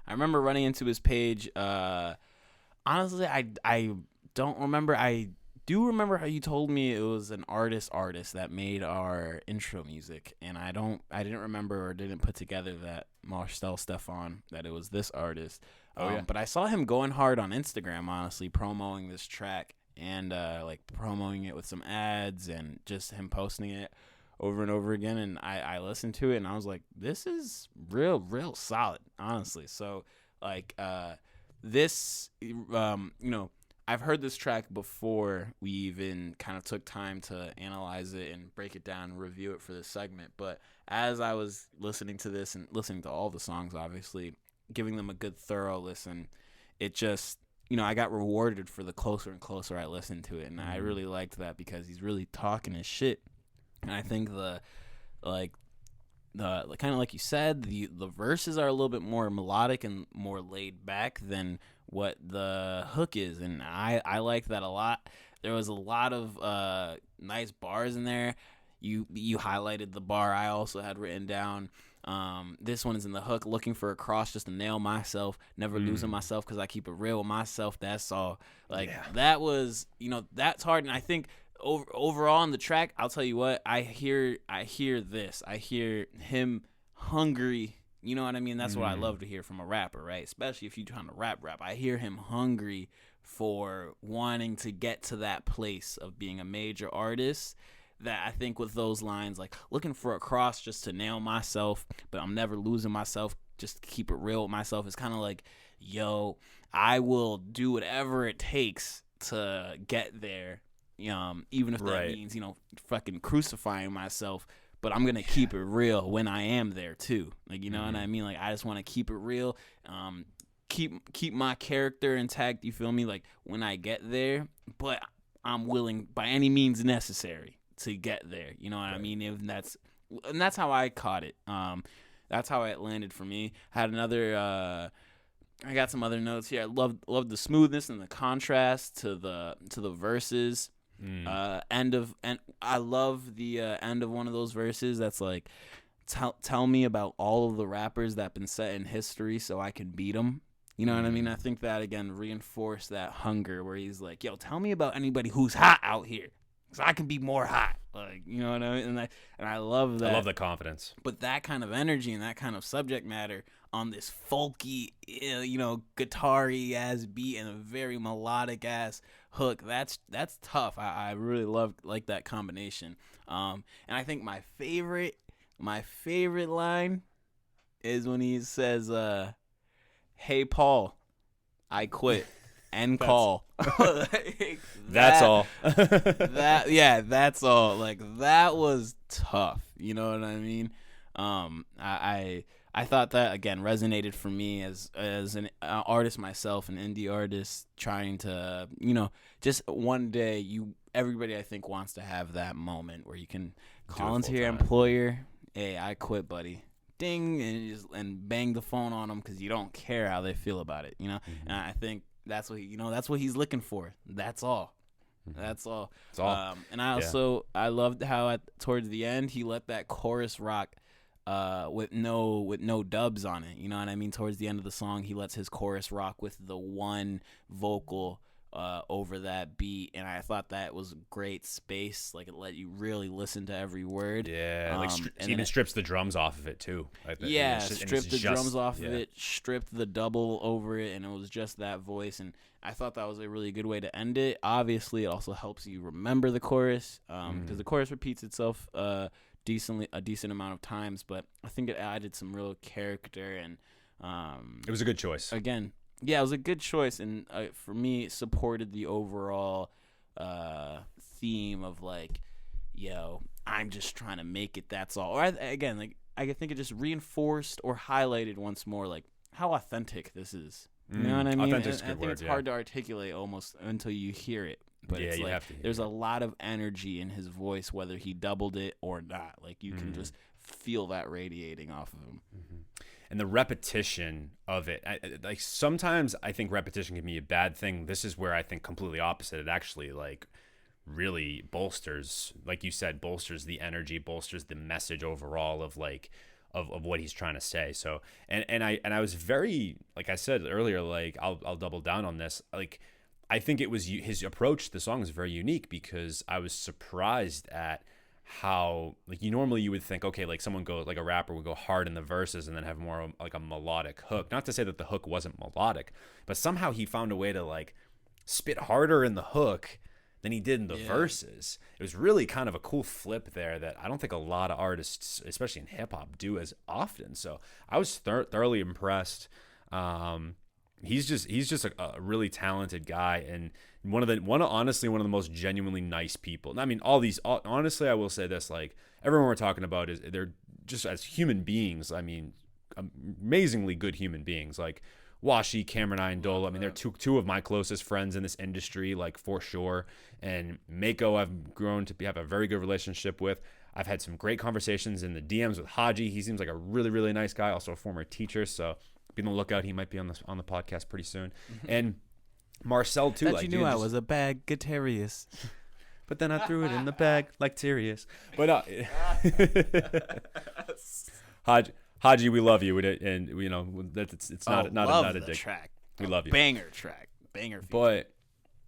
I remember running into his page. Honestly, I don't remember. I do remember how you told me it was an artist that made our intro music, and I didn't remember or didn't put together that Marcel Stephon, that it was this artist. But I saw him going hard on Instagram, honestly, promoting this track and like promoting it with some ads and just him posting it over and over again. And I listened to it and I was like, this is real solid, honestly. So like this, I've heard this track before we even kind of took time to analyze it and break it down and review it for this segment. But as I was listening to this and listening to all the songs, obviously, giving them a good thorough listen, it just, I got rewarded for the closer and closer I listened to it. And I really liked that because he's really talking his shit. And I think the kind of like you said, the verses are a little bit more melodic and more laid back than what the hook is, and I like that a lot. There was a lot of nice bars in there. You highlighted the bar I also had written down. This one is in the hook, looking for a cross just to nail myself, never losing myself because I keep it real with myself. That's all. Like that was, that's hard. And I think overall on the track, I'll tell you what, I hear this. I hear him hungry. You know what I mean? That's what I love to hear from a rapper, right? Especially if you're trying to rap. I hear him hungry for wanting to get to that place of being a major artist. That I think with those lines, like looking for a cross just to nail myself, but I'm never losing myself, just to keep it real with myself. It's kind of like, yo, I will do whatever it takes to get there, even if that means, fucking crucifying myself. But I'm going to keep it real when I am there, too. Like, you know what I mean? Like, I just want to keep it real, keep my character intact, you feel me? Like, when I get there, but I'm willing by any means necessary to get there, you know what I mean? And that's how I caught it. That's how it landed for me. Had another I got some other notes here. I loved the smoothness and the contrast to the verses. And I love the end of one of those verses that's like, tell me about all of the rappers that been set in history so I can beat them. You know what I mean? I think that again reinforced that hunger where he's like, yo, tell me about anybody who's hot out here. So I can be more hot, like, you know what I mean? And I love that. I love the confidence. But that kind of energy and that kind of subject matter on this folky, guitar-y ass beat and a very melodic ass hook, that's tough. I really like that combination. And I think my favorite line is when he says, "Hey Paul, I quit." End call. That's all. That's all. Like that was tough. You know what I mean? I thought that again resonated for me as an artist myself, an indie artist trying to just one day everybody I think wants to have that moment where you can call into your employer, hey, I quit, buddy. Ding, and bang the phone on them because you don't care how they feel about it. And I think. That's what that's what he's looking for. That's all. That's all. That's all. And I loved how towards the end he let that chorus rock with no dubs on it. You know what I mean? Towards the end of the song, he lets his chorus rock with the one vocal over that beat, and I thought that was great space. Like it let you really listen to every word. Yeah, he even strips the drums off of it too. Stripped the drums off of it, stripped the double over it, and it was just that voice. And I thought that was a really good way to end it. Obviously, it also helps you remember the chorus because the chorus repeats itself a decent amount of times, but I think it added some real character and it was a good choice. Again. Yeah, it was a good choice, and for me, it supported the overall theme of like, yo, I'm just trying to make it. That's all. Or again, like I think it just reinforced or highlighted once more like how authentic this is. You know what I mean? Authentic's a good I think word, it's hard to articulate almost until you hear it. But it's you like have to hear there's a lot of energy in his voice, whether he doubled it or not. Like you can just feel that radiating off of him. And the repetition of it, like sometimes I think repetition can be a bad thing. This is where I think completely opposite. It actually like really bolsters, like you said, bolsters the energy, bolsters the message overall of like of what he's trying to say. So and I was very, like I said earlier, like I'll double down on this. Like I think it was his approach to the song is very unique because I was surprised at how like you would think, okay, like someone goes like a rapper would go hard in the verses and then have more like a melodic hook. Not to say that the hook wasn't melodic, but somehow he found a way to like spit harder in the hook than he did in the verses. It was really kind of a cool flip there that I don't think a lot of artists, especially in hip hop, do as often. So I was thoroughly impressed. He's just a really talented guy and honestly one of the most genuinely nice people. And I mean, honestly, I will say this, like everyone we're talking about is they're just as human beings. I mean, amazingly good human beings. Like Washy, Cameron, Iandolo. I mean, they're two of my closest friends in this industry, like for sure. And Maeko, I've grown to have a very good relationship with. I've had some great conversations in the DMs with Hadji. He seems like a really, really nice guy. Also a former teacher, so be on the lookout. He might be on the podcast pretty soon. And Marcel too. Bet like, you knew dude, I just- was a bad guitarist. But then I threw it in the bag like Tyrius. But Hadji, we love you, and you know it's not a the dig. track. We love you. Banger track. Banger. Feature. But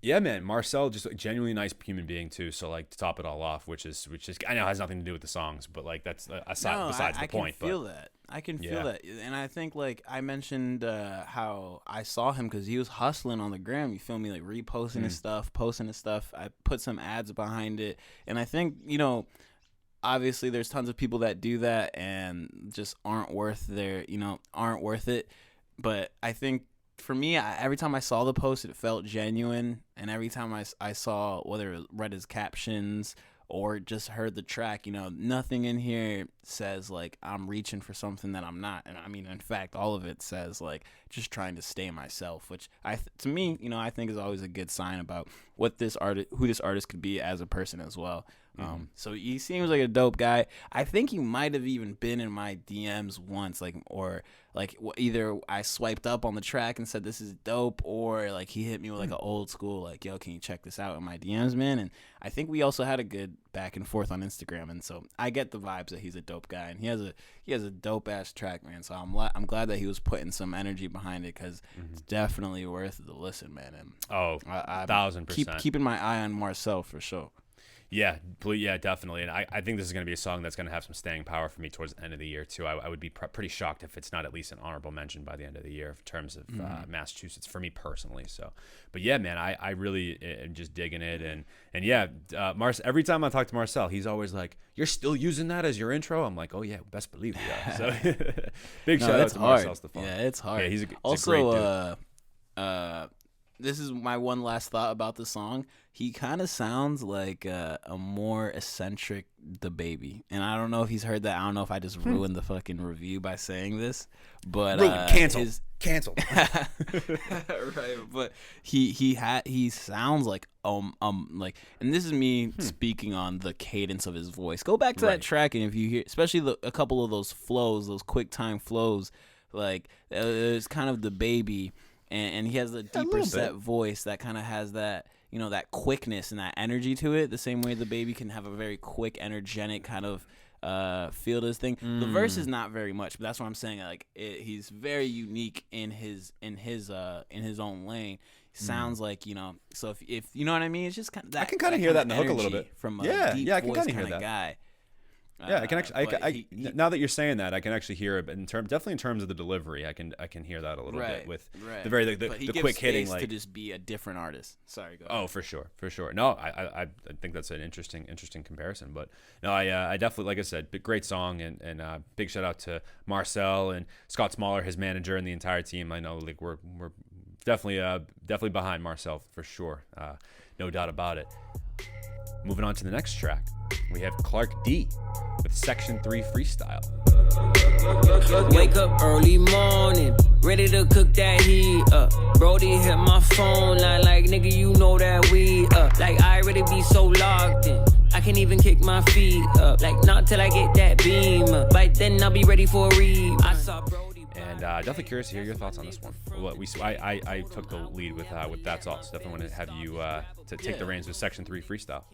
yeah, man, Marcel just a genuinely nice human being too. So like to top it all off, which is I know has nothing to do with the songs, but like that's besides the point. I can feel that. I can feel that, and I think like I mentioned how I saw him because he was hustling on the gram. You feel me? Like reposting his stuff, posting his stuff. I put some ads behind it, and I think obviously there's tons of people that do that and just aren't worth it. But I think for me, every time I saw the post, it felt genuine. And every time I saw, whether it read his captions or just heard the track, nothing in here says like I'm reaching for something that I'm not. And I mean, in fact, all of it says like just trying to stay myself, which to me, I think is always a good sign about who this artist could be as a person as well. So he seems like a dope guy. I think he might have even been in my DMs once, either I swiped up on the track and said this is dope, or like he hit me with like an old school like, yo, can you check this out in my DMs, man? And I think we also had a good back and forth on Instagram, and so I get the vibes that he's a dope guy, and he has a dope ass track, man. So I'm glad that he was putting some energy behind it because it's definitely worth the listen, man. And I 1,000%. Keeping my eye on Marcel for sure. Yeah, definitely. And I think this is going to be a song that's going to have some staying power for me towards the end of the year, too. I would be pretty shocked if it's not at least an honorable mention by the end of the year in terms of Massachusetts, for me personally. So, but yeah, man, I really am just digging it. And yeah, every time I talk to Marcel, he's always like, you're still using that as your intro? I'm like, oh, yeah, best believe it. Yeah. So big shout out to Marcel Stephon. Yeah, it's hard. Yeah, he's a also, great dude. This is my one last thought about the song. He kind of sounds like a more eccentric DaBaby, and I don't know if he's heard that. I don't know if I just ruined the fucking review by saying this, but Cancel. Right, but he sounds like like, and this is me speaking on the cadence of his voice. Go back to that track, and if you hear, especially a couple of those flows, those quick time flows, like it's kind of DaBaby. And he has a deeper set voice that kind of has that, that quickness and that energy to it, the same way DaBaby can have a very quick, energetic kind of feel to his thing. The verse is not very much, but that's what I'm saying. Like he's very unique in his own lane. Sounds like, so if you know what I mean, it's just kind of that. I can kind of hear that in the hook a little bit from I deep can voice kind of hear kinda that guy. Yeah, I can actually. Now that you're saying that, I can actually hear it. But definitely in terms of the delivery, I can hear that a little bit with the very the quick hitting, like to just be a different artist. Sorry, go ahead. Oh, for sure. No, I think that's an interesting comparison. But no, I definitely, like I said, great song, and big shout out to Marcel and Scott Smaller, his manager, and the entire team. I know like we're definitely behind Marcel for sure. No doubt about it. Moving on to the next track, we have Clark D with Section 3 Freestyle. Wake up early morning, ready to cook that heat up. Brody hit my phone line like, nigga, you know that we up. Like, I already be so locked in, I can't even kick my feet up. Like, not till I get that beam up. By then, I'll be ready for a read. I saw Brody. And definitely curious to hear your thoughts on this one. I took the lead with That's All. So definitely want to have you to take the reins with Section 3 Freestyle.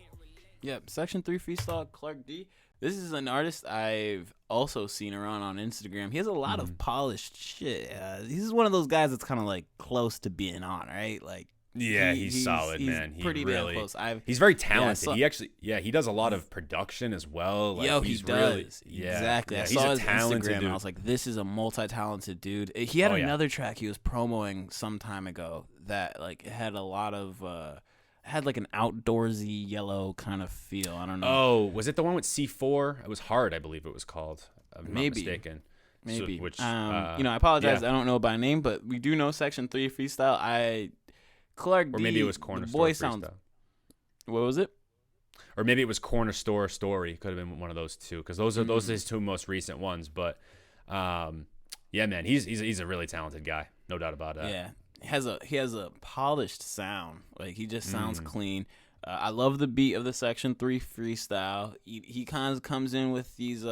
Yep, Section 3 Freestyle, Clark D. This is an artist I've also seen around on Instagram. He has a lot of polished shit. He's one of those guys that's kind of like close to being on, right? Like, yeah, he's solid, man. He's pretty really damn close. He's very talented. He does a lot of production as well. Like, he does. Exactly. Yeah, I saw his Instagram dude. and I was like, this is a multi-talented dude. He had another track he was promoting some time ago that like had a lot of had like an outdoorsy yellow kind of feel. I don't know. Oh, was it the one with SeeFour? It was Hard, I believe it was called. If I'm not Maybe. mistaken. Maybe. So, which, I apologize. yeah. I don't know by name, but we do know Section 3 Freestyle. Clark or D, maybe it was Corner the Store boy Freestyle. sounds. What was it? Or maybe it was Corner Store Story. Could have been one of those two, because those are his two most recent ones. But yeah, man, he's a really talented guy, no doubt about that. Yeah, he has a polished sound. Like he just sounds clean. I love the beat of the Section 3 Freestyle. He kind of comes in with these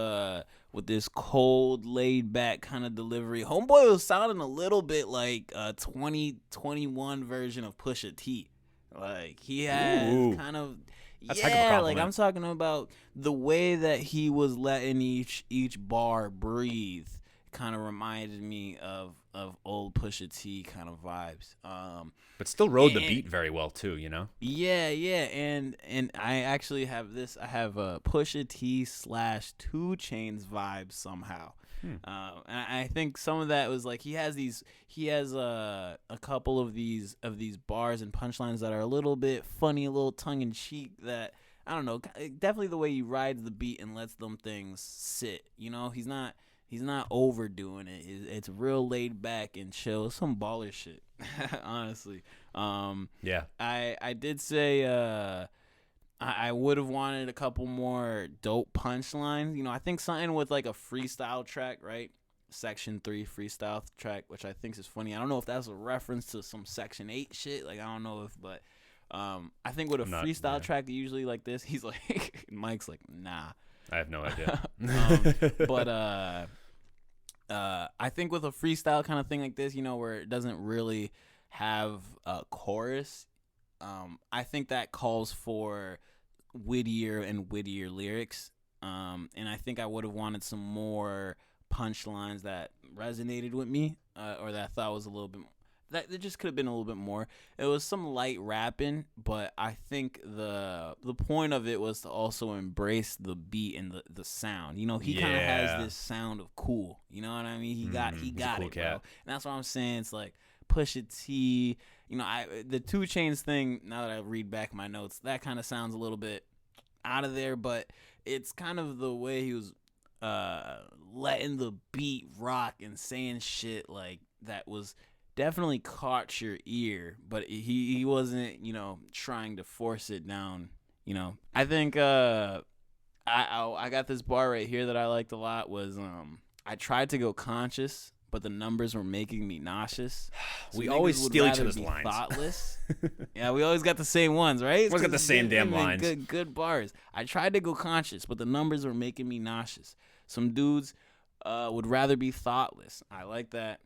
with this cold, laid back kind of delivery. Homeboy was sounding a little bit like a 2021 version of Pusha T. Like he has kind of like I'm talking about the way that he was letting each bar breathe. Kind of reminded me of old Pusha T kind of vibes. But still rode the beat very well too, you know? Yeah, and I actually have this. I have a Pusha T / 2 Chainz vibe somehow. And I think some of that was like he has a couple of these bars and punchlines that are a little bit funny, a little tongue in cheek. That I don't know, definitely the way he rides the beat and lets them things sit. You know, he's not overdoing it. It's real laid back and chill. It's some baller shit, honestly. Yeah. I did say I would have wanted a couple more dope punchlines. You know, I think something with like a freestyle track, right? Section 3 freestyle track, which I think is funny. I don't know if that's a reference to some Section 8 shit. Like, I don't know if, but I think with a freestyle track, usually like this, he's like, Mike's like, nah. I have no idea. But I think with a freestyle kind of thing like this, you know, where it doesn't really have a chorus, I think that calls for wittier and wittier lyrics. And I think I would have wanted some more punchlines that resonated with me, or that I thought was a little bit. That it just could have been a little bit more. It was some light rapping, but I think the point of it was to also embrace the beat and the sound. You know, he kind of has this sound of cool. You know what I mean? He got cool it, cat. bro. And that's what I'm saying. It's like Pusha T. You know, the 2 Chainz thing. Now that I read back my notes, that kind of sounds a little bit out of there. But it's kind of the way he was letting the beat rock and saying shit like that was. Definitely caught your ear, but he wasn't, you know, trying to force it down, you know. I think I got this bar right here that I liked a lot was I tried to go conscious, but the numbers were making me nauseous. So we always steal each other's lines. Thoughtless. Yeah, we always got the same ones, right? Always got the same damn lines. Good bars. I tried to go conscious, but the numbers were making me nauseous. Some dudes would rather be thoughtless. I like that.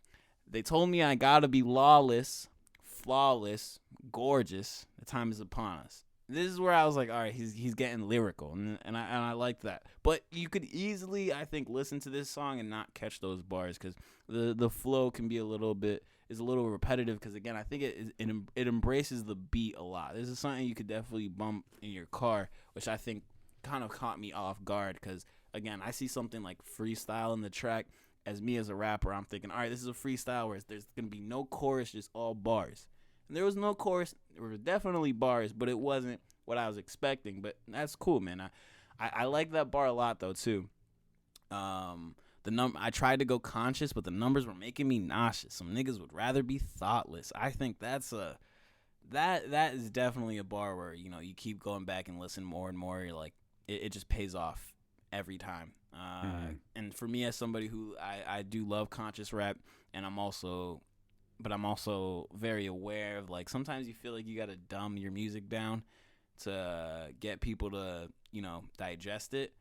They told me I gotta be lawless, flawless, gorgeous. The time is upon us. This is where I was like, all right, he's getting lyrical, and I like that. But you could easily, I think, listen to this song and not catch those bars because the flow can be a little repetitive. Because again, I think it embraces the beat a lot. This is something you could definitely bump in your car, which I think kind of caught me off guard. Because again, I see something like freestyle in the track. As me as a rapper, I'm thinking, all right, this is a freestyle where there's going to be no chorus, just all bars. And there was no chorus. There were definitely bars, but it wasn't what I was expecting. But that's cool, man. I like that bar a lot, though, too. I tried to go conscious, but the numbers were making me nauseous. Some niggas would rather be thoughtless. I think that's that is definitely a bar where, you know, you keep going back and listen more and more. You're like, it just pays off every time. And for me, as somebody who I do love conscious rap, and I'm also very aware of, like, sometimes you feel like you gotta dumb your music down to get people to, you know, digest it.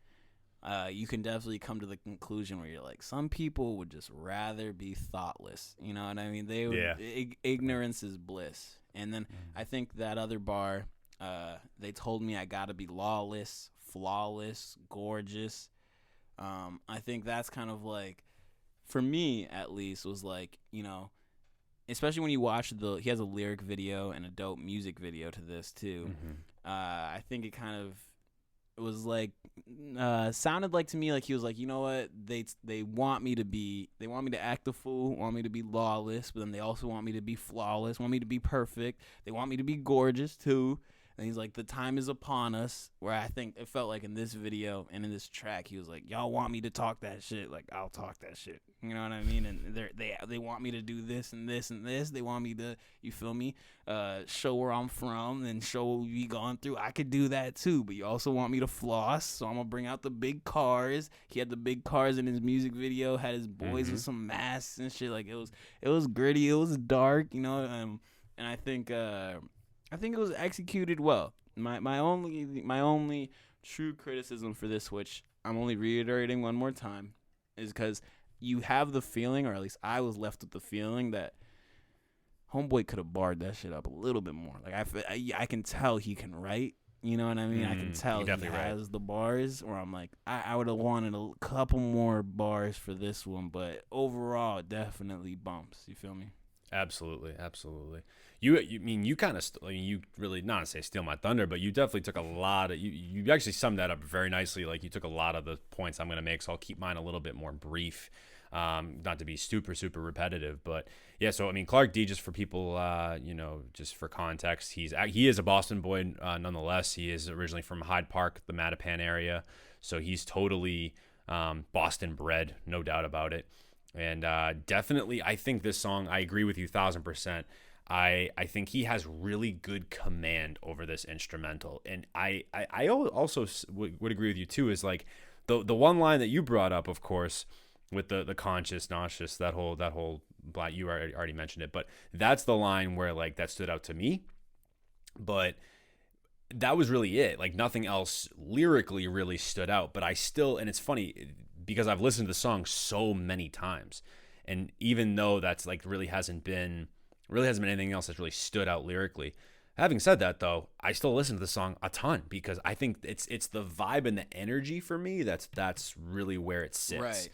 You can definitely come to the conclusion where you're like, some people would just rather be thoughtless. You know what I mean? They would, ignorance is bliss. And then I think that other bar, they told me I gotta be lawless, flawless, gorgeous. I think that's kind of like, for me at least, was like, you know, especially when you watch he has a lyric video and a dope music video to this too. I think it kind of was like, sounded like to me like he was like, you know what, they want me to act a fool, want me to be lawless, but then they also want me to be flawless, want me to be perfect, they want me to be gorgeous too. And he's like, the time is upon us, where I think it felt like in this video and in this track, he was like, y'all want me to talk that shit, like, I'll talk that shit. You know what I mean? And they want me to do this and this and this. They want me to, you feel me, show where I'm from and show what we gone through. I could do that too, but you also want me to floss, so I'm going to bring out the big cars. He had the big cars in his music video, had his boys with some masks and shit. Like, it was gritty, it was dark, you know, and I think it was executed well. My only true criticism for this, which I'm only reiterating one more time, is because you have the feeling, or at least I was left with the feeling that Homeboy could have barred that shit up a little bit more. Like I can tell he can write. You know what I mean? I can tell he has the bars. Where I'm like, I would have wanted a couple more bars for this one, but overall, definitely bumps. You feel me? Absolutely. You kind of you really, not to say steal my thunder, but you definitely took a lot of you actually summed that up very nicely. Like, you took a lot of the points I'm going to make, so I'll keep mine a little bit more brief. Not to be super repetitive, but yeah. So I mean, Clark D, just for people, just for context, he is a Boston boy nonetheless. He is originally from Hyde Park, the Mattapan area, so he's totally Boston bred, no doubt about it. And definitely, I think this song, I agree with you 1,000%. I think he has really good command over this instrumental, and I also would agree with you too. Is like the one line that you brought up, of course, with the conscious, nauseous, that whole black, you already mentioned it, but that's the line where like that stood out to me. But that was really it. Like, nothing else lyrically really stood out. But I still, and it's funny because I've listened to the song so many times, and even though that's like really hasn't been anything else that's really stood out lyrically. Having said that, though, I still listen to the song a ton because I think it's the vibe and the energy for me that's really where it sits. Right.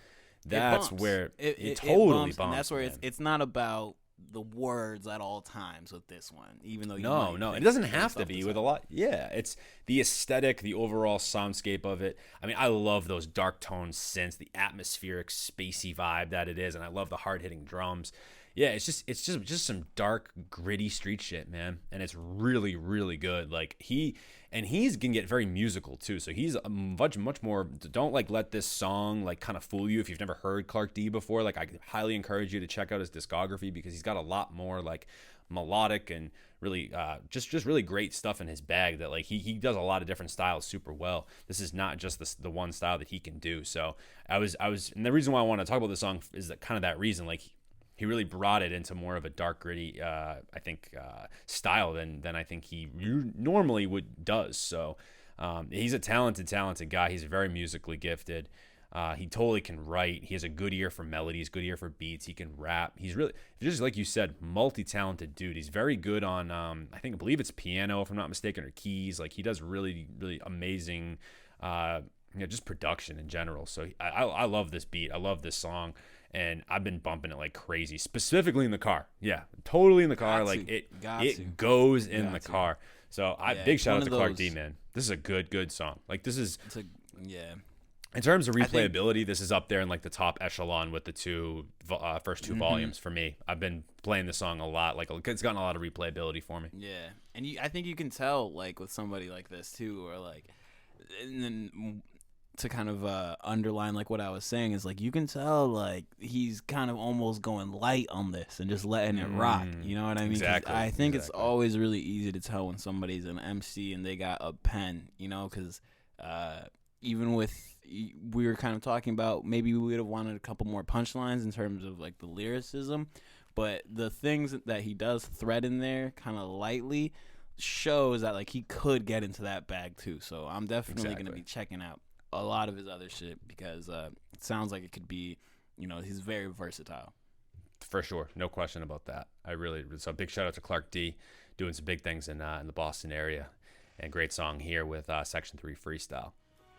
That's where it totally bumps. And that's where man. it's not about the words at all times with this one, even though no, it doesn't have to be with a lot. Yeah, it's the aesthetic, the overall soundscape of it. I mean, I love those dark tone synths, the atmospheric, spacey vibe that it is, and I love the hard hitting drums. Yeah, it's just some dark, gritty street shit, man, and it's really, really good. Like, he's can get very musical too, so he's much more. Don't like let this song like kind of fool you if you've never heard Clark D before. Like, I highly encourage you to check out his discography because he's got a lot more like melodic and really just really great stuff in his bag that like he does a lot of different styles super well. This is not just the one style that he can do. So I was, and the reason why I want to talk about this song is that kind of that reason, like. He really brought it into more of a dark, gritty, style than I think he normally does. So he's a talented guy. He's very musically gifted. He totally can write. He has a good ear for melodies, good ear for beats. He can rap. He's really, just like you said, multi-talented dude. He's very good on, I believe it's piano, if I'm not mistaken, or keys. Like, he does really, really amazing, just production in general. So I love this beat. I love this song. And I've been bumping it like crazy, specifically in the car. Yeah, totally in the car. Like, it goes in the car. So big shout out to Clark D, man. This is a good song. Like, this is in terms of replayability, this is up there in like the top echelon with the first two volumes for me. I've been playing the song a lot. Like, it's gotten a lot of replayability for me. Yeah, and I think you can tell like with somebody like this too, or like, and then. To kind of underline like what I was saying is like you can tell like he's kind of almost going light on this and just letting it rock. You know what I mean? Exactly. I think it's always really easy to tell when somebody's an MC and they got a pen. You know, because even with we were kind of talking about maybe we would have wanted a couple more punchlines in terms of like the lyricism, but the things that he does thread in there kind of lightly shows that like he could get into that bag too. So I'm definitely going to be checking out a lot of his other shit because it sounds like it could be, he's very versatile. For sure, no question about that. So big shout out to Clark D, doing some big things in the Boston area, and great song here with Section 3 Freestyle.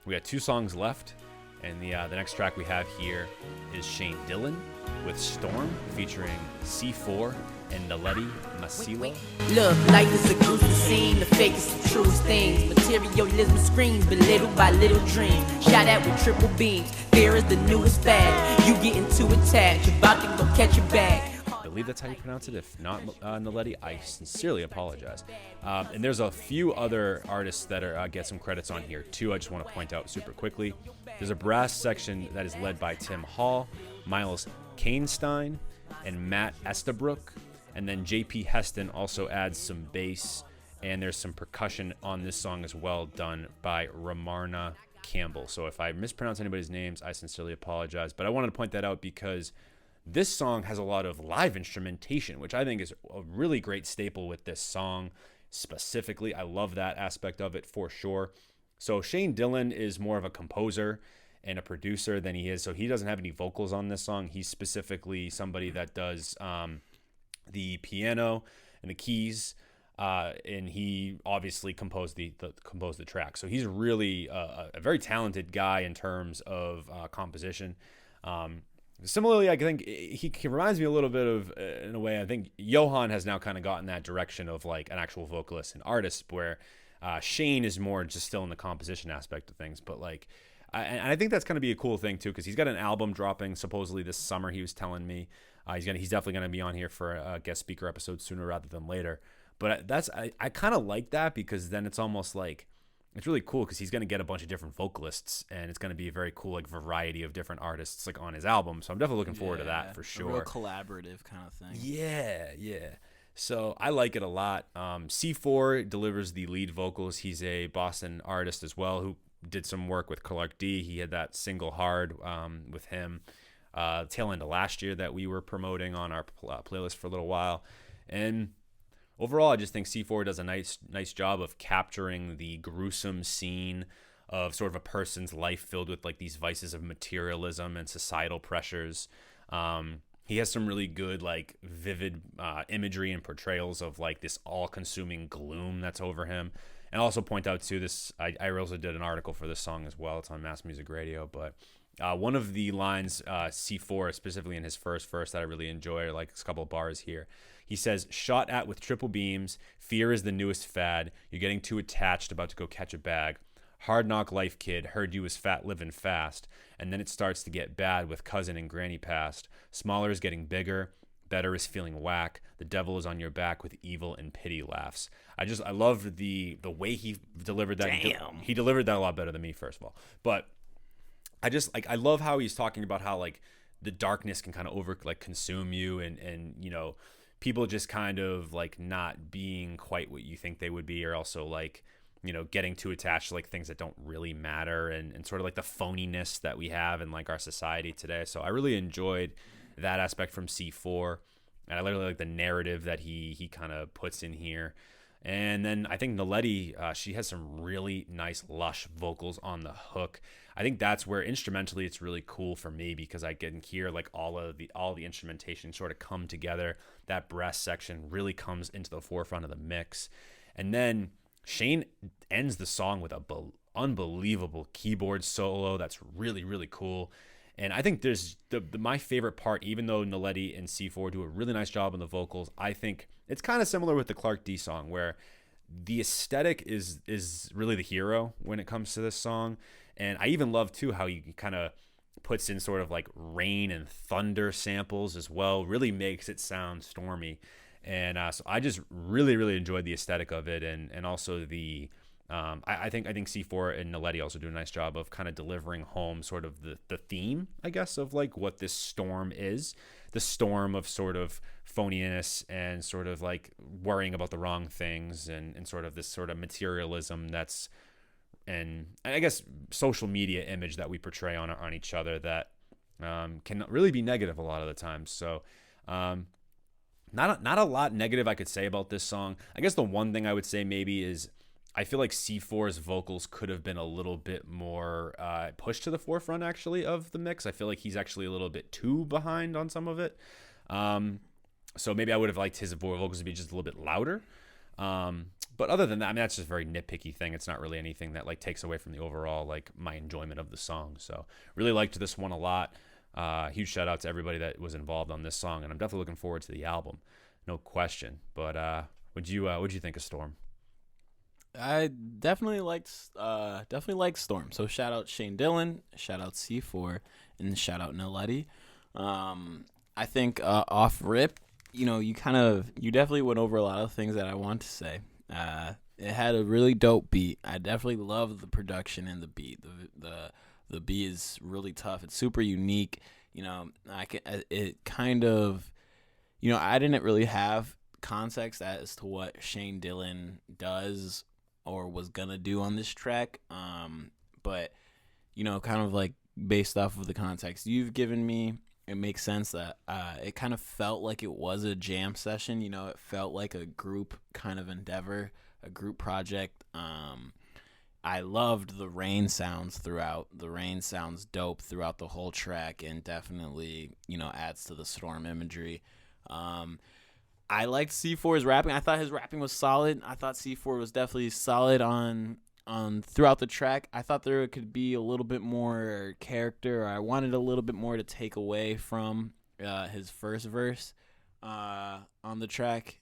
We got 2 songs left, and the next track we have here is Shane Dillon with Storm featuring SeeFour and Naledi Masilo. Look, life is a gruesome scene, the fakest, the truest things. Materialism screams, but little by little dreams. Shot at with triple beams. Fear is the newest fad. You getting too attached, you're about to go catch your bag. I believe that's how you pronounce it. If not Naledi, I sincerely apologize. And there's a few other artists that get some credits on here too. I just want to point out super quickly. There's a brass section that is led by Tim Hall, Miles Kainstein, and Matt Estabrook. And then JP Heston also adds some bass, and there's some percussion on this song as well, done by Ramarna Campbell. So if I mispronounce anybody's names, I sincerely apologize. But I wanted to point that out because this song has a lot of live instrumentation, which I think is a really great staple with this song specifically. I love that aspect of it for sure. So Shane Dillon is more of a composer, and a producer than he is. So he doesn't have any vocals on this song. He's specifically somebody that does the piano and the keys, and he obviously composed the track. So he's really a very talented guy in terms of composition. Similarly, I think he reminds me a little bit of, in a way, I think Johan has now kind of gotten that direction of like an actual vocalist and artist, where Shane is more just still in the composition aspect of things. But like, I think that's going to be a cool thing too, because he's got an album dropping supposedly this summer. He was telling me he's definitely going to be on here for a guest speaker episode sooner rather than later. But I kind of like that, because then it's almost like, it's really cool because he's going to get a bunch of different vocalists, and it's going to be a very cool like variety of different artists like on his album. So I'm definitely looking forward to that for sure. A real collaborative kind of thing. Yeah. So I like it a lot. SeeFour delivers the lead vocals. He's a Boston artist as well who did some work with Clark D. He had that single Hard with him tail end of last year that we were promoting on our playlist for a little while. And overall, I just think SeeFour does a nice job of capturing the gruesome scene of sort of a person's life filled with like these vices of materialism and societal pressures. He has some really good, like, vivid imagery and portrayals of like this all-consuming gloom that's over him. And also point out too, this I also did an article for this song as well. It's on Mass Music Radio, but one of the lines SeeFour, specifically in his first verse, that I really enjoy, like a couple of bars here. He says, "Shot at with triple beams, fear is the newest fad. You're getting too attached, about to go catch a bag. Hard knock life, kid. Heard you was fat, living fast. And then it starts to get bad with cousin and granny passed. Smaller is getting bigger. Better is feeling whack. The devil is on your back with evil and pity laughs." I love the way he delivered that. Damn. He delivered that a lot better than me, first of all. But I love how he's talking about how like the darkness can kind of consume you, and you know, people just kind of like not being quite what you think they would be, or also like, you know, getting too attached to like things that don't really matter, and sort of like the phoniness that we have in like our society today. So I really enjoyed that aspect from SeeFour, and I literally like the narrative that he kind of puts in here. And then I think Naledi, she has some really nice lush vocals on the hook. I think that's where instrumentally it's really cool for me, because I can hear like all the instrumentation sort of come together. That brass section really comes into the forefront of the mix. And then Shane ends the song with a unbelievable keyboard solo that's really, really cool. And I think there's my favorite part, even though Naledi and SeeFour do a really nice job on the vocals, I think it's kind of similar with the Clark D song, where the aesthetic is really the hero when it comes to this song. And I even love too how he kind of puts in sort of like rain and thunder samples as well. Really makes it sound stormy. And so I just really, really enjoyed the aesthetic of it, and also the I think SeeFour and Naledi also do a nice job of kind of delivering home sort of the theme, I guess, of like what this storm is. The storm of sort of phoniness and sort of like worrying about the wrong things, and sort of this sort of materialism that's, and I guess social media image that we portray on each other that can really be negative a lot of the time. So not a lot negative I could say about this song. I guess the one thing I would say maybe is I feel like SeeFour's vocals could have been a little bit more pushed to the forefront, actually, of the mix. I feel like he's actually a little bit too behind on some of it. So maybe I would have liked his vocals to be just a little bit louder. But other than that, I mean, that's just a very nitpicky thing. It's not really anything that like takes away from the overall like my enjoyment of the song. So really liked this one a lot. Huge shout out to everybody that was involved on this song, and I'm definitely looking forward to the album, no question. But what'd you think of Storm? I definitely liked Storm. So shout out Shane Dillon, shout out SeeFour, and shout out Naledi. I think off rip, you know, you definitely went over a lot of things that I want to say. It had a really dope beat. I definitely love the production and the beat. The beat is really tough. It's super unique. You know, it kind of, you know, I didn't really have context as to what Shane Dillon does or was gonna do on this track, but you know, kind of like based off of the context you've given me, it makes sense that it kind of felt like it was a jam session. You know, it felt like a group kind of endeavor, a group project, I loved the rain sounds throughout. The rain sounds dope throughout the whole track, and definitely, adds to the storm imagery. I liked SeeFour's rapping. I thought his rapping was solid. I thought SeeFour was definitely solid on throughout the track. I thought there could be a little bit more character. Or I wanted a little bit more to take away from his first verse on the track.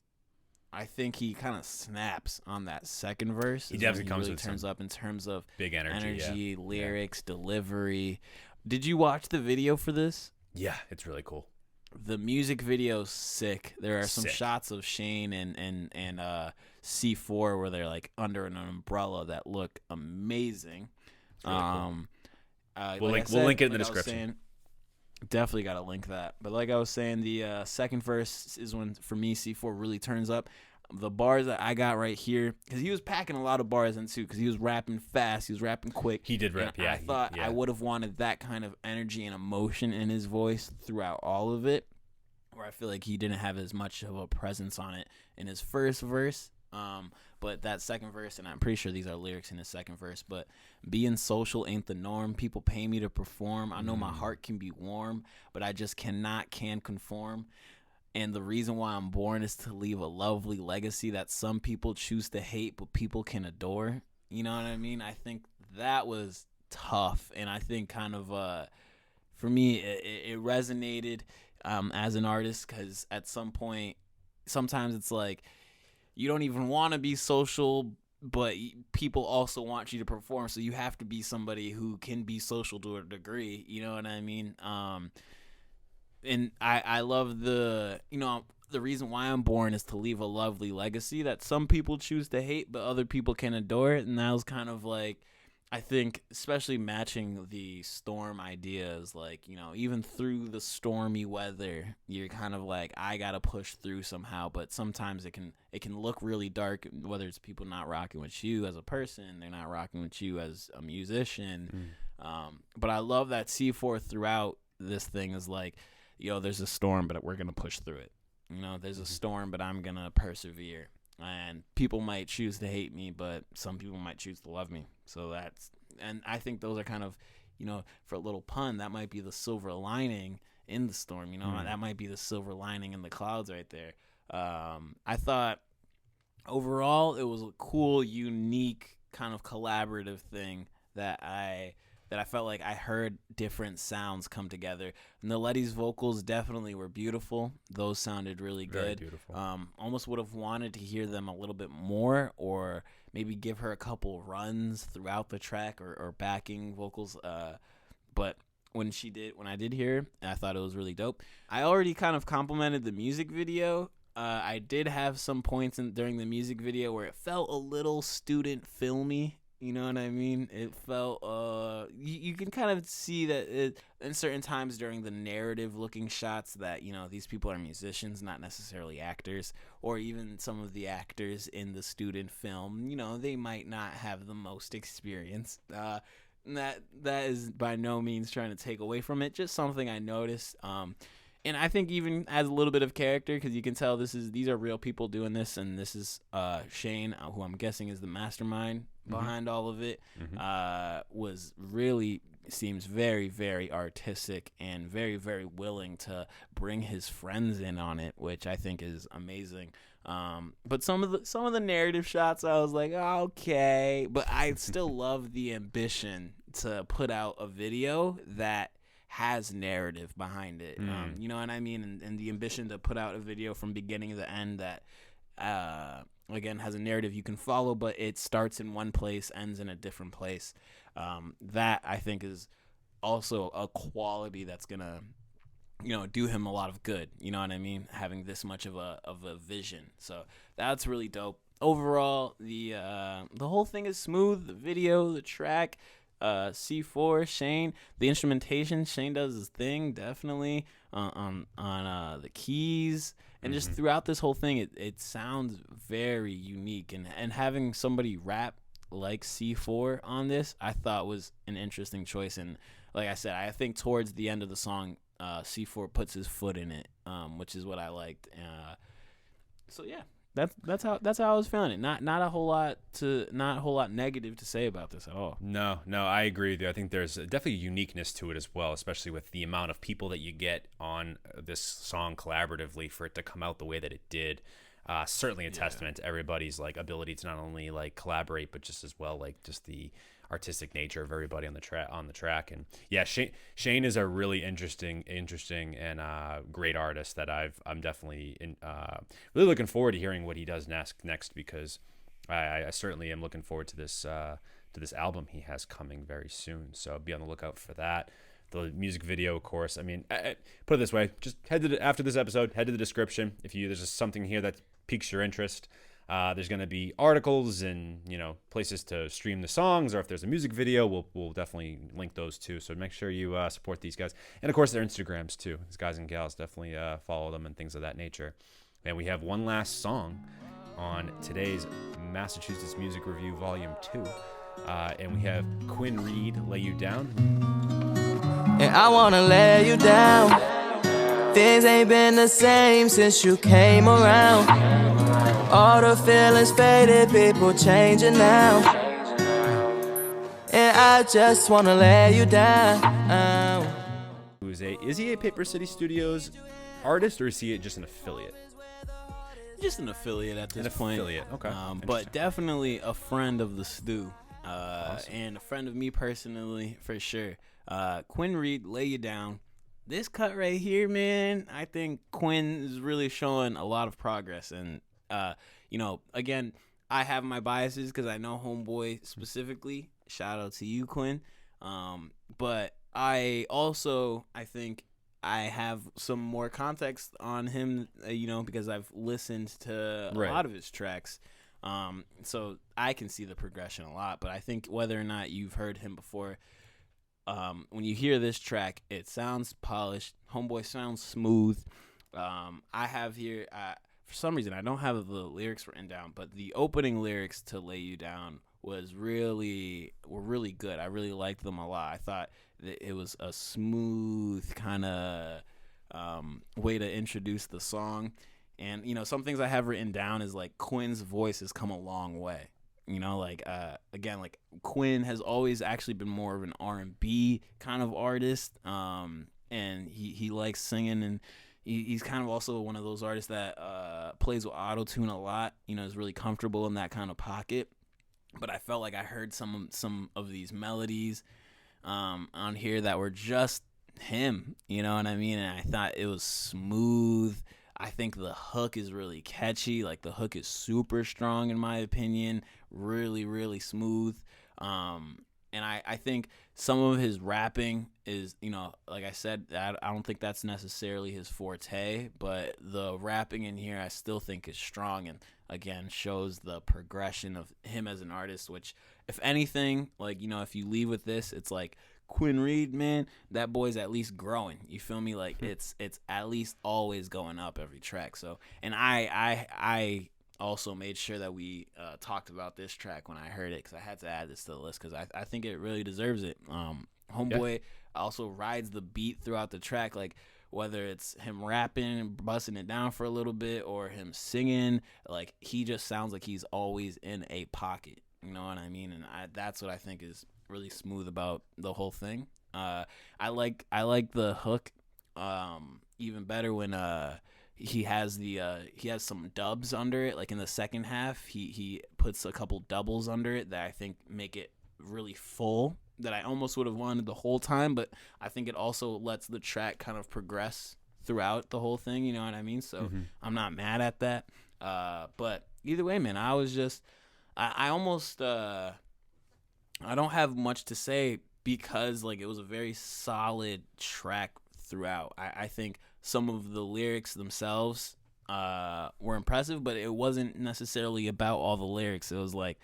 I think he kind of snaps on that second verse. He definitely comes really with turns up in terms of big energy, lyrics, delivery. Did you watch the video for this? Yeah, it's really cool. The music video's sick. There are some shots of Shane and SeeFour where they're like under an umbrella that look amazing. Really cool. We'll link it in the description. Definitely got to link that. But like I was saying, the second verse is when, for me, SeeFour really turns up. The bars that I got right here, because he was packing a lot of bars in too, because he was rapping fast, he was rapping quick. He did rap, yeah. I thought I would have wanted that kind of energy and emotion in his voice throughout all of it, where I feel like he didn't have as much of a presence on it in his first verse. But that second verse, and I'm pretty sure these are lyrics in his second verse, but being social ain't the norm. People pay me to perform. I know my heart can be warm, but I just can conform. And the reason why I'm born is to leave a lovely legacy that some people choose to hate, but people can adore. You know what I mean? I think that was tough. And I think kind of, for me, it resonated as an artist, because at some point, sometimes it's like, you don't even want to be social, but people also want you to perform. So you have to be somebody who can be social to a degree. You know what I mean? And I love the reason why I'm born is to leave a lovely legacy that some people choose to hate, but other people can adore it. And that was kind of like, I think, especially matching the storm ideas, like, even through the stormy weather, you're kind of like, I got to push through somehow. But sometimes it can look really dark, whether it's people not rocking with you as a person, they're not rocking with you as a musician. But I love that SeeFour throughout this thing is like, there's a storm, but we're going to push through it. There's a storm, but I'm going to persevere. And people might choose to hate me, but some people might choose to love me. So and I think those are kind of, for a little pun, that might be the silver lining in the storm. That might be the silver lining in the clouds right there. I thought overall it was a cool, unique kind of collaborative thing that I felt like I heard different sounds come together. Naledi's vocals definitely were beautiful. Those sounded really good. Very beautiful. Almost would have wanted to hear them a little bit more, or maybe give her a couple runs throughout the track, or backing vocals. But when I did hear her, I thought it was really dope. I already kind of complimented the music video. I did have some points during the music video where it felt a little student filmy. You know what I mean? It felt, you can kind of see that in certain times during the narrative looking shots that, these people are musicians, not necessarily actors, or even some of the actors in the student film, they might not have the most experience. That is by no means trying to take away from it, just something I noticed. And I think even adds a little bit of character, because you can tell these are real people doing this, and this is Shane, who I'm guessing is the mastermind behind all of it. Was really seems very, very artistic and very, very willing to bring his friends in on it, which I think is amazing. But some of the narrative shots, I was like, okay, but I still love the ambition to put out a video that has narrative behind it. You know what I mean? And the ambition to put out a video from beginning to end that, again, has a narrative you can follow, but it starts in one place, ends in a different place. That, I think, is also a quality that's going to, do him a lot of good. You know what I mean? Having this much of a vision. So that's really dope. Overall, the whole thing is smooth. The video, the track, SeeFour, Shane, the instrumentation, Shane does his thing definitely on the keys, and just throughout this whole thing, it sounds very unique, and having somebody rap like SeeFour on this, I thought was an interesting choice. And like I said, I think towards the end of the song, SeeFour puts his foot in it, which is what I liked. So yeah, That's how I was feeling it. Not a whole lot negative to say about this at all. No, I agree with you. I think there's definitely a uniqueness to it as well, especially with the amount of people that you get on this song collaboratively for it to come out the way that it did. Certainly a testament to everybody's like ability to not only like collaborate, but just as well like just the artistic nature of everybody on the track. And yeah, Shane is a really interesting and great artist that I'm definitely really looking forward to hearing what he does next because I certainly am looking forward to this album he has coming very soon. So be on the lookout for that. The music video, of course. I mean, put it this way: just after this episode, head to the description. If there's just something here that piques your interest, there's going to be articles and places to stream the songs, or if there's a music video, we'll definitely link those too. So make sure you support these guys, and of course their Instagrams too. These guys and gals, definitely follow them and things of that nature. And we have one last song on today's Massachusetts Music Review Volume 2, and we have Kwynn Reid, "Lay You Down." And I wanna lay you down. Things ain't been the same since you came around. All the feelings faded, people changing now. And I just wanna lay you down. Is he a Paper City Studios artist, or is he just an affiliate? Just an affiliate at this point. Affiliate, okay. But definitely a friend of the stew. Awesome. And a friend of me personally, for sure. Kwynn Reid, "Lay You Down." This cut right here, man, I think Kwynn is really showing a lot of progress. And, again, I have my biases because I know Homeboy specifically. Shout out to you, Kwynn. But I think I have some more context on him, because I've listened to a lot of his tracks. So I can see the progression a lot. But I think whether or not you've heard him before, when you hear this track, it sounds polished. Homeboy sounds smooth. I have here, for some reason, I don't have the lyrics written down, but the opening lyrics to "Lay You Down" were really good. I really liked them a lot. I thought that it was a smooth kind of way to introduce the song. And, some things I have written down is like Quinn's voice has come a long way. Again, Kwynn has always actually been more of an R&B kind of artist, and he likes singing, and he's kind of also one of those artists that plays with auto-tune a lot, is really comfortable in that kind of pocket. But I felt like I heard some of these melodies on here that were just him, you know what I mean? And I thought it was smooth. I think the hook is really catchy. Like, the hook is super strong, in my opinion. Really, really smooth. And I think some of his rapping is, like I said, I don't think that's necessarily his forte. But the rapping in here I still think is strong. And, again, shows the progression of him as an artist, which, if anything, if you leave with this, it's like, Kwynn Reid, man, that boy's at least growing. You feel me? Like, it's at least always going up every track. So, and I also made sure that we talked about this track when I heard it, because I had to add this to the list because I think it really deserves it. Homeboy also rides the beat throughout the track, like whether it's him rapping and busting it down for a little bit or him singing, like he just sounds like he's always in a pocket. You know what I mean? And that's what I think is really smooth about the whole thing. I like the hook even better when he has some dubs under it. Like in the second half, he puts a couple doubles under it that I think make it really full, that I almost would have wanted the whole time, but I think it also lets the track kind of progress throughout the whole thing, you know what I mean? So I'm not mad at that. But either way, man, I was just I almost I don't have much to say because like it was a very solid track throughout. I think some of the lyrics themselves were impressive, but it wasn't necessarily about all the lyrics. It was like,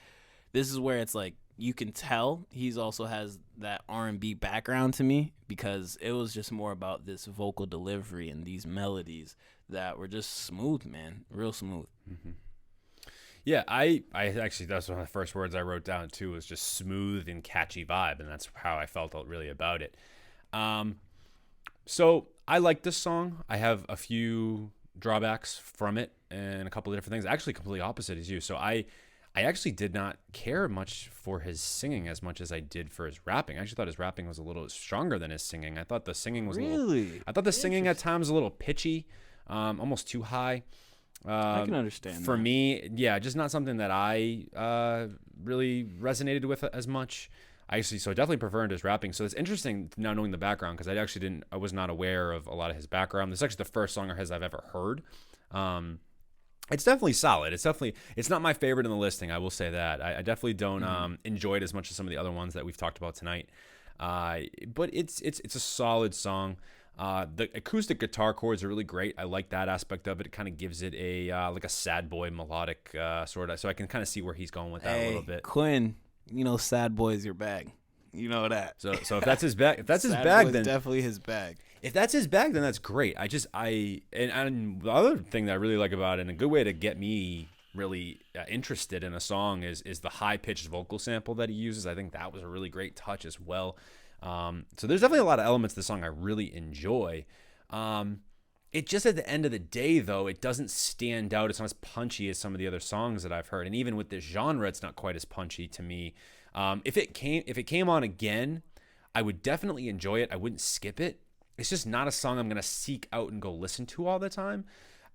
this is where it's like you can tell he's also has that R&B background to me, because it was just more about this vocal delivery and these melodies that were just smooth, man, real smooth. Mm-hmm. Yeah, I actually, that's one of the first words I wrote down too, was just smooth and catchy vibe, and that's how I felt really about it. So I like this song. I have a few drawbacks from it and a couple of different things. Actually, completely opposite as you. So I actually did not care much for his singing as much as I did for his rapping. I actually thought his rapping was a little stronger than his singing. I thought the singing was I thought the singing at times a little pitchy, almost too high. I can understand for that. me, yeah, just not something that I really resonated with as much. So I definitely preferred his rapping. So it's interesting now knowing the background, because I was not aware of a lot of his background. This is actually the first song of his I've ever heard. It's definitely solid. It's not my favorite in the listing. I will say that. I definitely don't enjoy it as much as some of the other ones that we've talked about tonight. But it's a solid song. The acoustic guitar chords are really great. I like that aspect of it. It kind of gives it a like a sad boy melodic sort of. So I can kind of see where he's going with that a little bit. Kwynn, sad boy is your bag. You know that. So if that's his bag, then definitely his bag. If that's his bag, then that's great. And the other thing that I really like about it, and a good way to get me really interested in a song, is the high pitched vocal sample that he uses. I think that was a really great touch as well. So there's definitely a lot of elements to the song I really enjoy. It just, at the end of the day, though, it doesn't stand out. It's not as punchy as some of the other songs that I've heard. And even with this genre, it's not quite as punchy to me. If it came on again, I would definitely enjoy it. I wouldn't skip it. It's just not a song I'm going to seek out and go listen to all the time.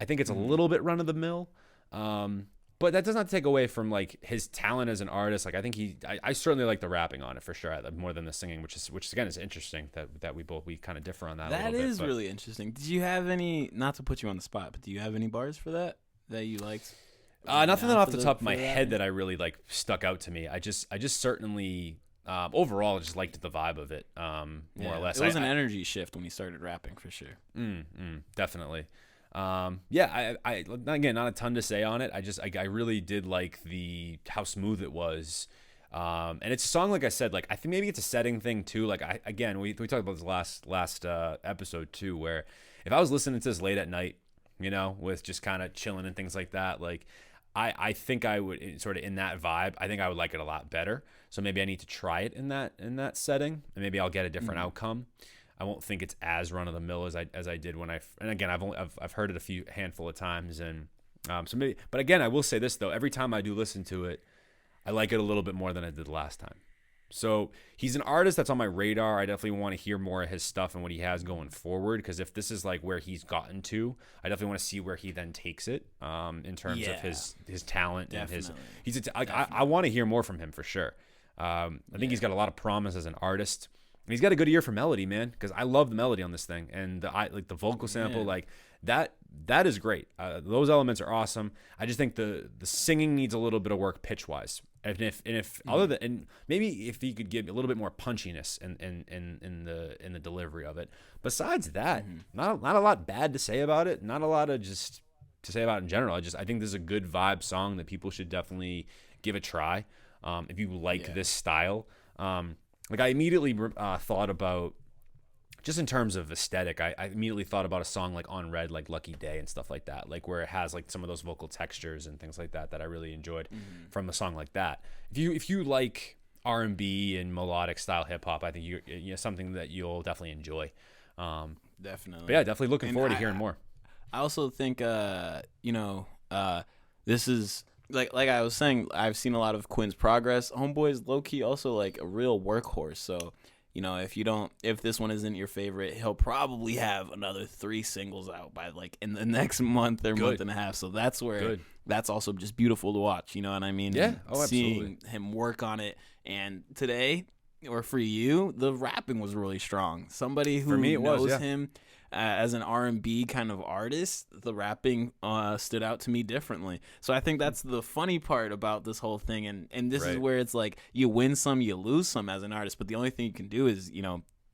I think it's a little bit run of the mill. But that does not take away from like his talent as an artist. Like I think I certainly like the rapping on it for sure, more than the singing, which again is interesting that we kind of differ on that. That is really interesting. Did you have any? Not to put you on the spot, but do you have any bars for that you liked? Nothing off the top of my head that I really like stuck out to me. I just certainly overall just liked the vibe of it more or less. It was an energy shift when he started rapping for sure. Definitely. I again, not a ton to say on it. I really did like how smooth it was. And it's a song, like I said, like I think maybe it's a setting thing too. Like we talked about this last episode too, where if I was listening to this late at night, with just kind of chilling and things like that, like I think I would sort of in that vibe. I think I would like it a lot better. So maybe I need to try it in that setting, and maybe I'll get a different outcome. I won't think it's as run of the mill as I did when and again I've heard it a handful of times, and so maybe. But again, I will say this though: every time I do listen to it, I like it a little bit more than I did last time. So he's an artist that's on my radar. I definitely want to hear more of his stuff and what he has going forward, because if this is like where he's gotten to, I definitely want to see where he then takes it in terms of his talent. Definitely. And I want to hear more from him for sure. I think he's got a lot of promise as an artist. And he's got a good ear for melody, man, because I love the melody on this thing, and the vocal sample, like that is great. Those elements are awesome. I just think the singing needs a little bit of work pitch wise, and if other than, and maybe if he could give a little bit more punchiness in the delivery of it. Besides that, not a lot bad to say about it. Not a lot of just to say about it in general. I think this is a good vibe song that people should definitely give a try if you like this style. Like I immediately thought about, just in terms of aesthetic, I immediately thought about a song like On Red, like Lucky Day and stuff like that, like where it has like some of those vocal textures and things like that I really enjoyed from a song like that. If you like R&B and melodic style hip hop, I think you're something that you'll definitely enjoy. Definitely. But yeah, definitely looking forward to hearing more. I also think this is. Like I was saying, I've seen a lot of Kwynn's progress. Homeboy's low key also like a real workhorse. So, if this one isn't your favorite, he'll probably have another 3 singles out by like in the next month or month and a half. So that's where that's also just beautiful to watch. You know what I mean? Yeah. Seeing him work on it. And today, or for you, the rapping was really strong. Somebody who knows him as an R&B kind of artist, the rapping stood out to me differently. So I think that's the funny part about this whole thing, and this is where it's like you win some, you lose some as an artist, but the only thing you can do is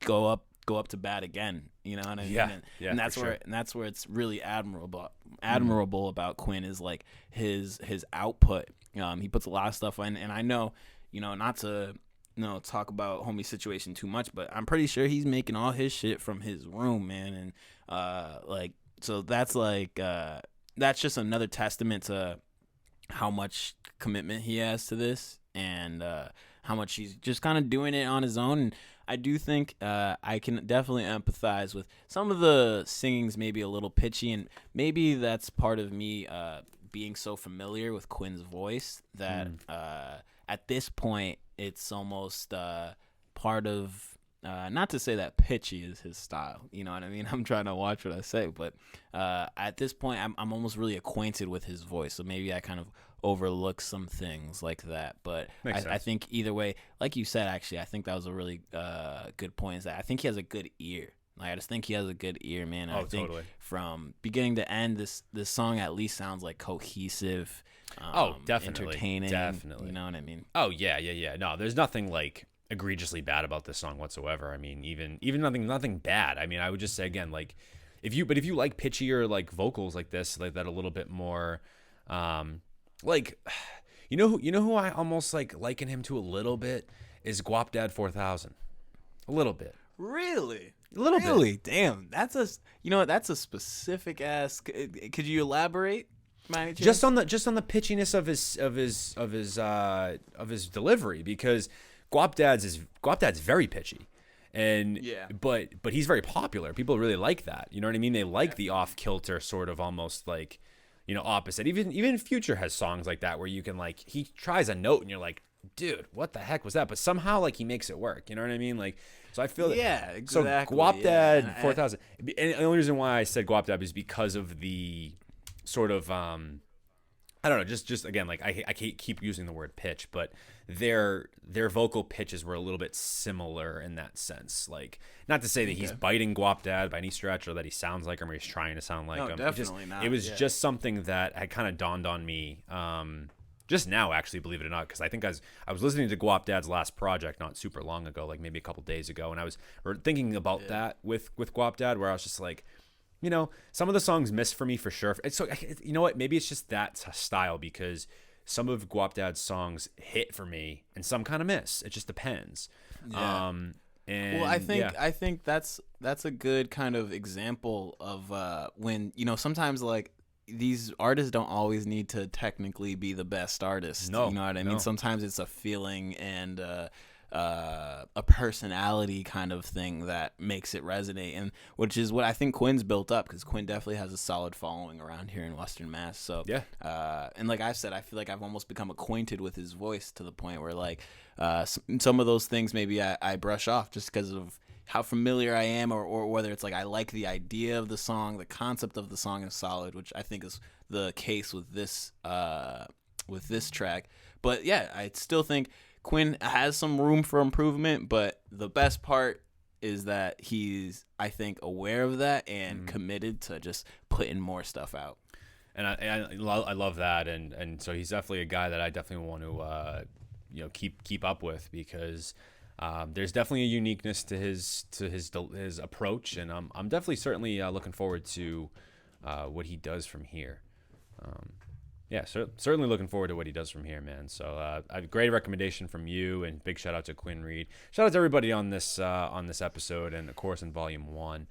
go up to bat again. You know what I mean? And that's where that's where it's really admirable about Kwynn is like his output. He puts a lot of stuff in, and I know not to talk about homie's situation too much, but I'm pretty sure he's making all his shit from his room, man. And so that's that's just another testament to how much commitment he has to this, and how much he's just kind of doing it on his own. And I do think I can definitely empathize with some of the singings, maybe a little pitchy, and maybe that's part of me being so familiar with Kwynn's voice that at this point it's almost part of. Not to say that pitchy is his style, you know what I mean? I'm trying to watch what I say, but at this point, I'm almost really acquainted with his voice, so maybe I kind of overlook some things like that. But I think either way, like you said, actually, I think that was a really good point. Is that I think he has a good ear. Like I just think he has a good ear, man. And I think totally. From beginning to end, this song at least sounds like cohesive. Definitely, entertaining. definitely. You know what I mean? Oh yeah. No, there's nothing like egregiously bad about this song whatsoever. I mean, even nothing bad. I mean, I would just say again, like if you like pitchier like vocals like this, like that a little bit more, like you know who I almost like liken him to a little bit is Guap Dad 4000, a little bit. Really? A little bit. Damn, that's a specific ass. Could you elaborate? Just on the pitchiness of his delivery, because Guap Dad's very pitchy, and but he's very popular. People really like that. You know what I mean? They like the off kilter sort of almost like, you know, opposite. Even Future has songs like that where you can like he tries a note and you're like, dude, what the heck was that? But somehow like he makes it work. You know what I mean? Like so I feel that. Yeah, exactly. So Guap Dad 4000. And the only reason why I said Guap Dad is because of the sort of I don't know, just again, like I keep using the word pitch, but their vocal pitches were a little bit similar in that sense. Like, not to say that he's biting Guap Dad by any stretch, or that he sounds like him, or he's trying to sound like him. Definitely not. It was just something that had kind of dawned on me just now, actually, believe it or not, because I think I was listening to Guap Dad's last project not super long ago, like maybe a couple days ago, and I was thinking about that with Guap Dad, where I was just like, you know, some of the songs miss for me for sure. So you know what? Maybe it's just that style, because some of Guap Dad's songs hit for me and some kind of miss. It just depends. Yeah. And well, I think that's a good kind of example of when, you know, sometimes like these artists don't always need to technically be the best artist. No, you know what I mean? no. Sometimes it's a feeling and a personality kind of thing that makes it resonate, and which is what I think Kwynn's built up, because Kwynn definitely has a solid following around here in Western Mass. So yeah, and like I've said, I feel like I've almost become acquainted with his voice to the point where like some of those things maybe I brush off just because of how familiar I am, or whether it's like I like the idea of the song, the concept of the song is solid, which I think is the case with this track. But yeah, I still think Kwynn has some room for improvement, but the best part is that he's, I think, aware of that and committed to just putting more stuff out. And I love that, and so he's definitely a guy that I definitely want to you know, keep up with, because there's definitely a uniqueness to his approach, and I'm definitely certainly looking forward to what he does from here. Yeah, certainly looking forward to what he does from here, man. So a great recommendation from you, and big shout out to Kwynn Reid. Shout out to everybody on this episode, and of course in Volume 1.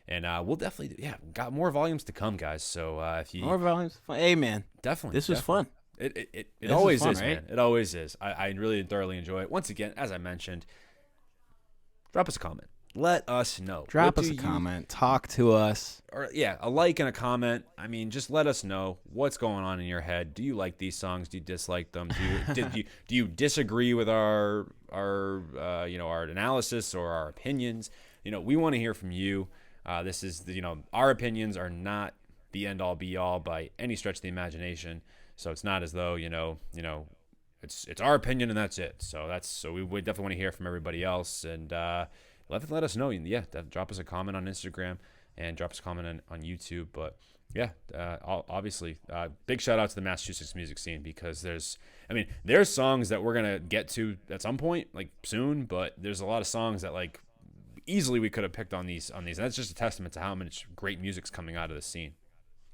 And we'll definitely got more volumes to come, guys. So if you more volumes, hey man, definitely this was fun. It always fun, is, right? man. It always is. I really thoroughly enjoy it. Once again, as I mentioned, drop us a comment. Let us know. Drop us a comment. Talk to us. Or a like and a comment. I mean, just let us know what's going on in your head. Do you like these songs? Do you dislike them? Do you disagree with our analysis or our opinions? You know, we want to hear from you. This is our opinions are not the end all be all by any stretch of the imagination. So it's not as though it's our opinion and that's it. So we would definitely want to hear from everybody else, and let us know. Yeah, drop us a comment on Instagram and drop us a comment on YouTube. But yeah, obviously, big shout out to the Massachusetts music scene, because there's songs that we're gonna get to at some point, like soon, but there's a lot of songs that like easily we could have picked on these, and that's just a testament to how much great music's coming out of the scene.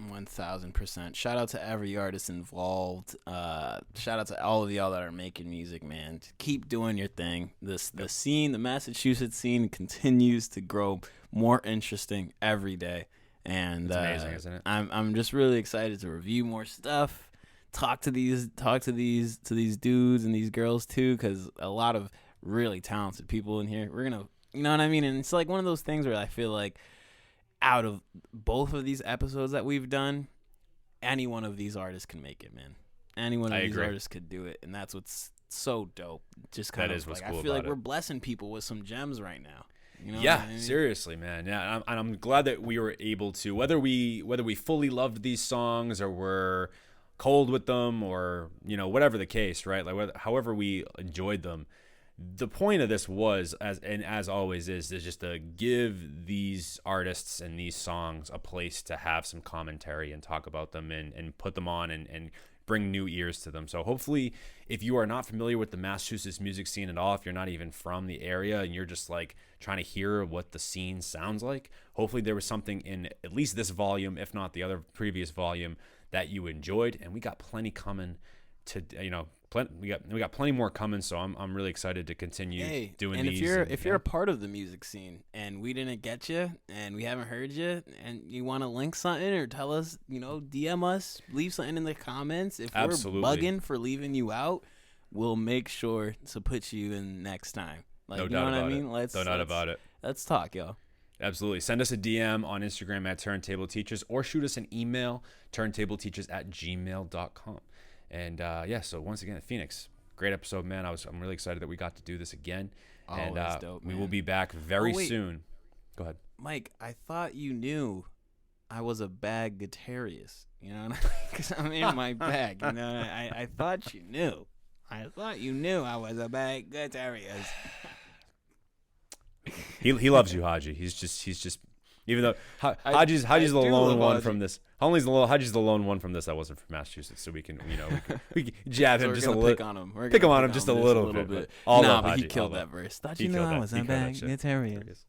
1000%. Shout out to every artist involved. Shout out to all of y'all that are making music, man. Keep doing your thing. The scene, the Massachusetts scene, continues to grow more interesting every day, and it's amazing, isn't it? I'm just really excited to review more stuff. Talk to these dudes and these girls too, because a lot of really talented people in here. We're gonna You know what I mean? And it's like one of those things where I feel like out of both of these episodes that we've done, any one of these artists can make it, man. Any one of these artists could do it, and that's what's so dope. Just kind of like, I feel like we're blessing people with some gems right now. You know yeah, what I mean? seriously, man. Yeah, and I'm glad that we were able to, whether we fully loved these songs or were cold with them, or whatever the case, right? Like however we enjoyed them. The point of this was, as always is just to give these artists and these songs a place to have some commentary and talk about them and put them on and bring new ears to them. So hopefully, if you are not familiar with the Massachusetts music scene at all, if you're not even from the area and you're just like trying to hear what the scene sounds like, hopefully there was something in at least this volume, if not the other previous volume, that you enjoyed. And we got plenty coming to, we got plenty more coming, so I'm really excited to continue doing these. And if you're a part of the music scene and we didn't get you and we haven't heard you and you want to link something or tell us, DM us, leave something in the comments. If we're bugging for leaving you out, we'll make sure to put you in next time. Like, no doubt about it. No doubt about it. Let's talk, yo. Absolutely. Send us a DM on Instagram at Turntable Teachers, or shoot us an email, turntableteachers@gmail.com. And so once again, Phoenix, great episode, man. I'm really excited that we got to do this again. And dope, we man. will be back very soon. Go ahead, Mike. I thought you knew I was a bag guitarist. Because I'm in my bag. I thought you knew. I thought you knew I was a bag guitarist. He loves you, Hadji. He's just. Even though Hadji's the lone one from this. Hadji's the lone one from this that wasn't from Massachusetts, so we can jab him just a little. Pick him on him just a little bit. But he killed that verse. Thought you knew I was a bag guitarist.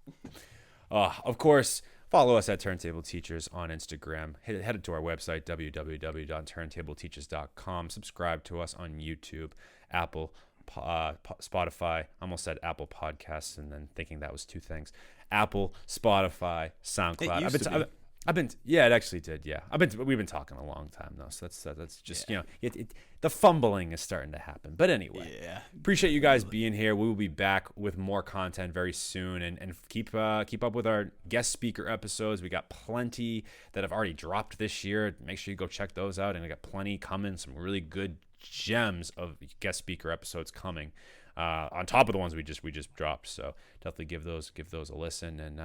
Of course, follow us at Turntable Teachers on Instagram. Head to our website, www.turntableteachers.com. Subscribe to us on YouTube, Apple, Spotify. I almost said Apple Podcasts and then thinking that was two things. Apple, Spotify, SoundCloud. It actually did. Yeah, we've been talking a long time though, so that's just the fumbling is starting to happen. But anyway, appreciate you guys being here. We will be back with more content very soon, and keep up with our guest speaker episodes. We got plenty that have already dropped this year. Make sure you go check those out, and we got plenty coming. Some really good gems of guest speaker episodes coming. On top of the ones we just dropped, so definitely give those a listen. And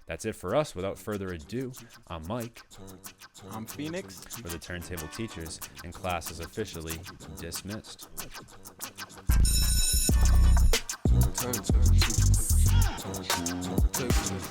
that's it for us. Without further ado, I'm Mike. I'm Phoenix. For the Turntable Teachers, and class is officially dismissed. Turntable Teachers.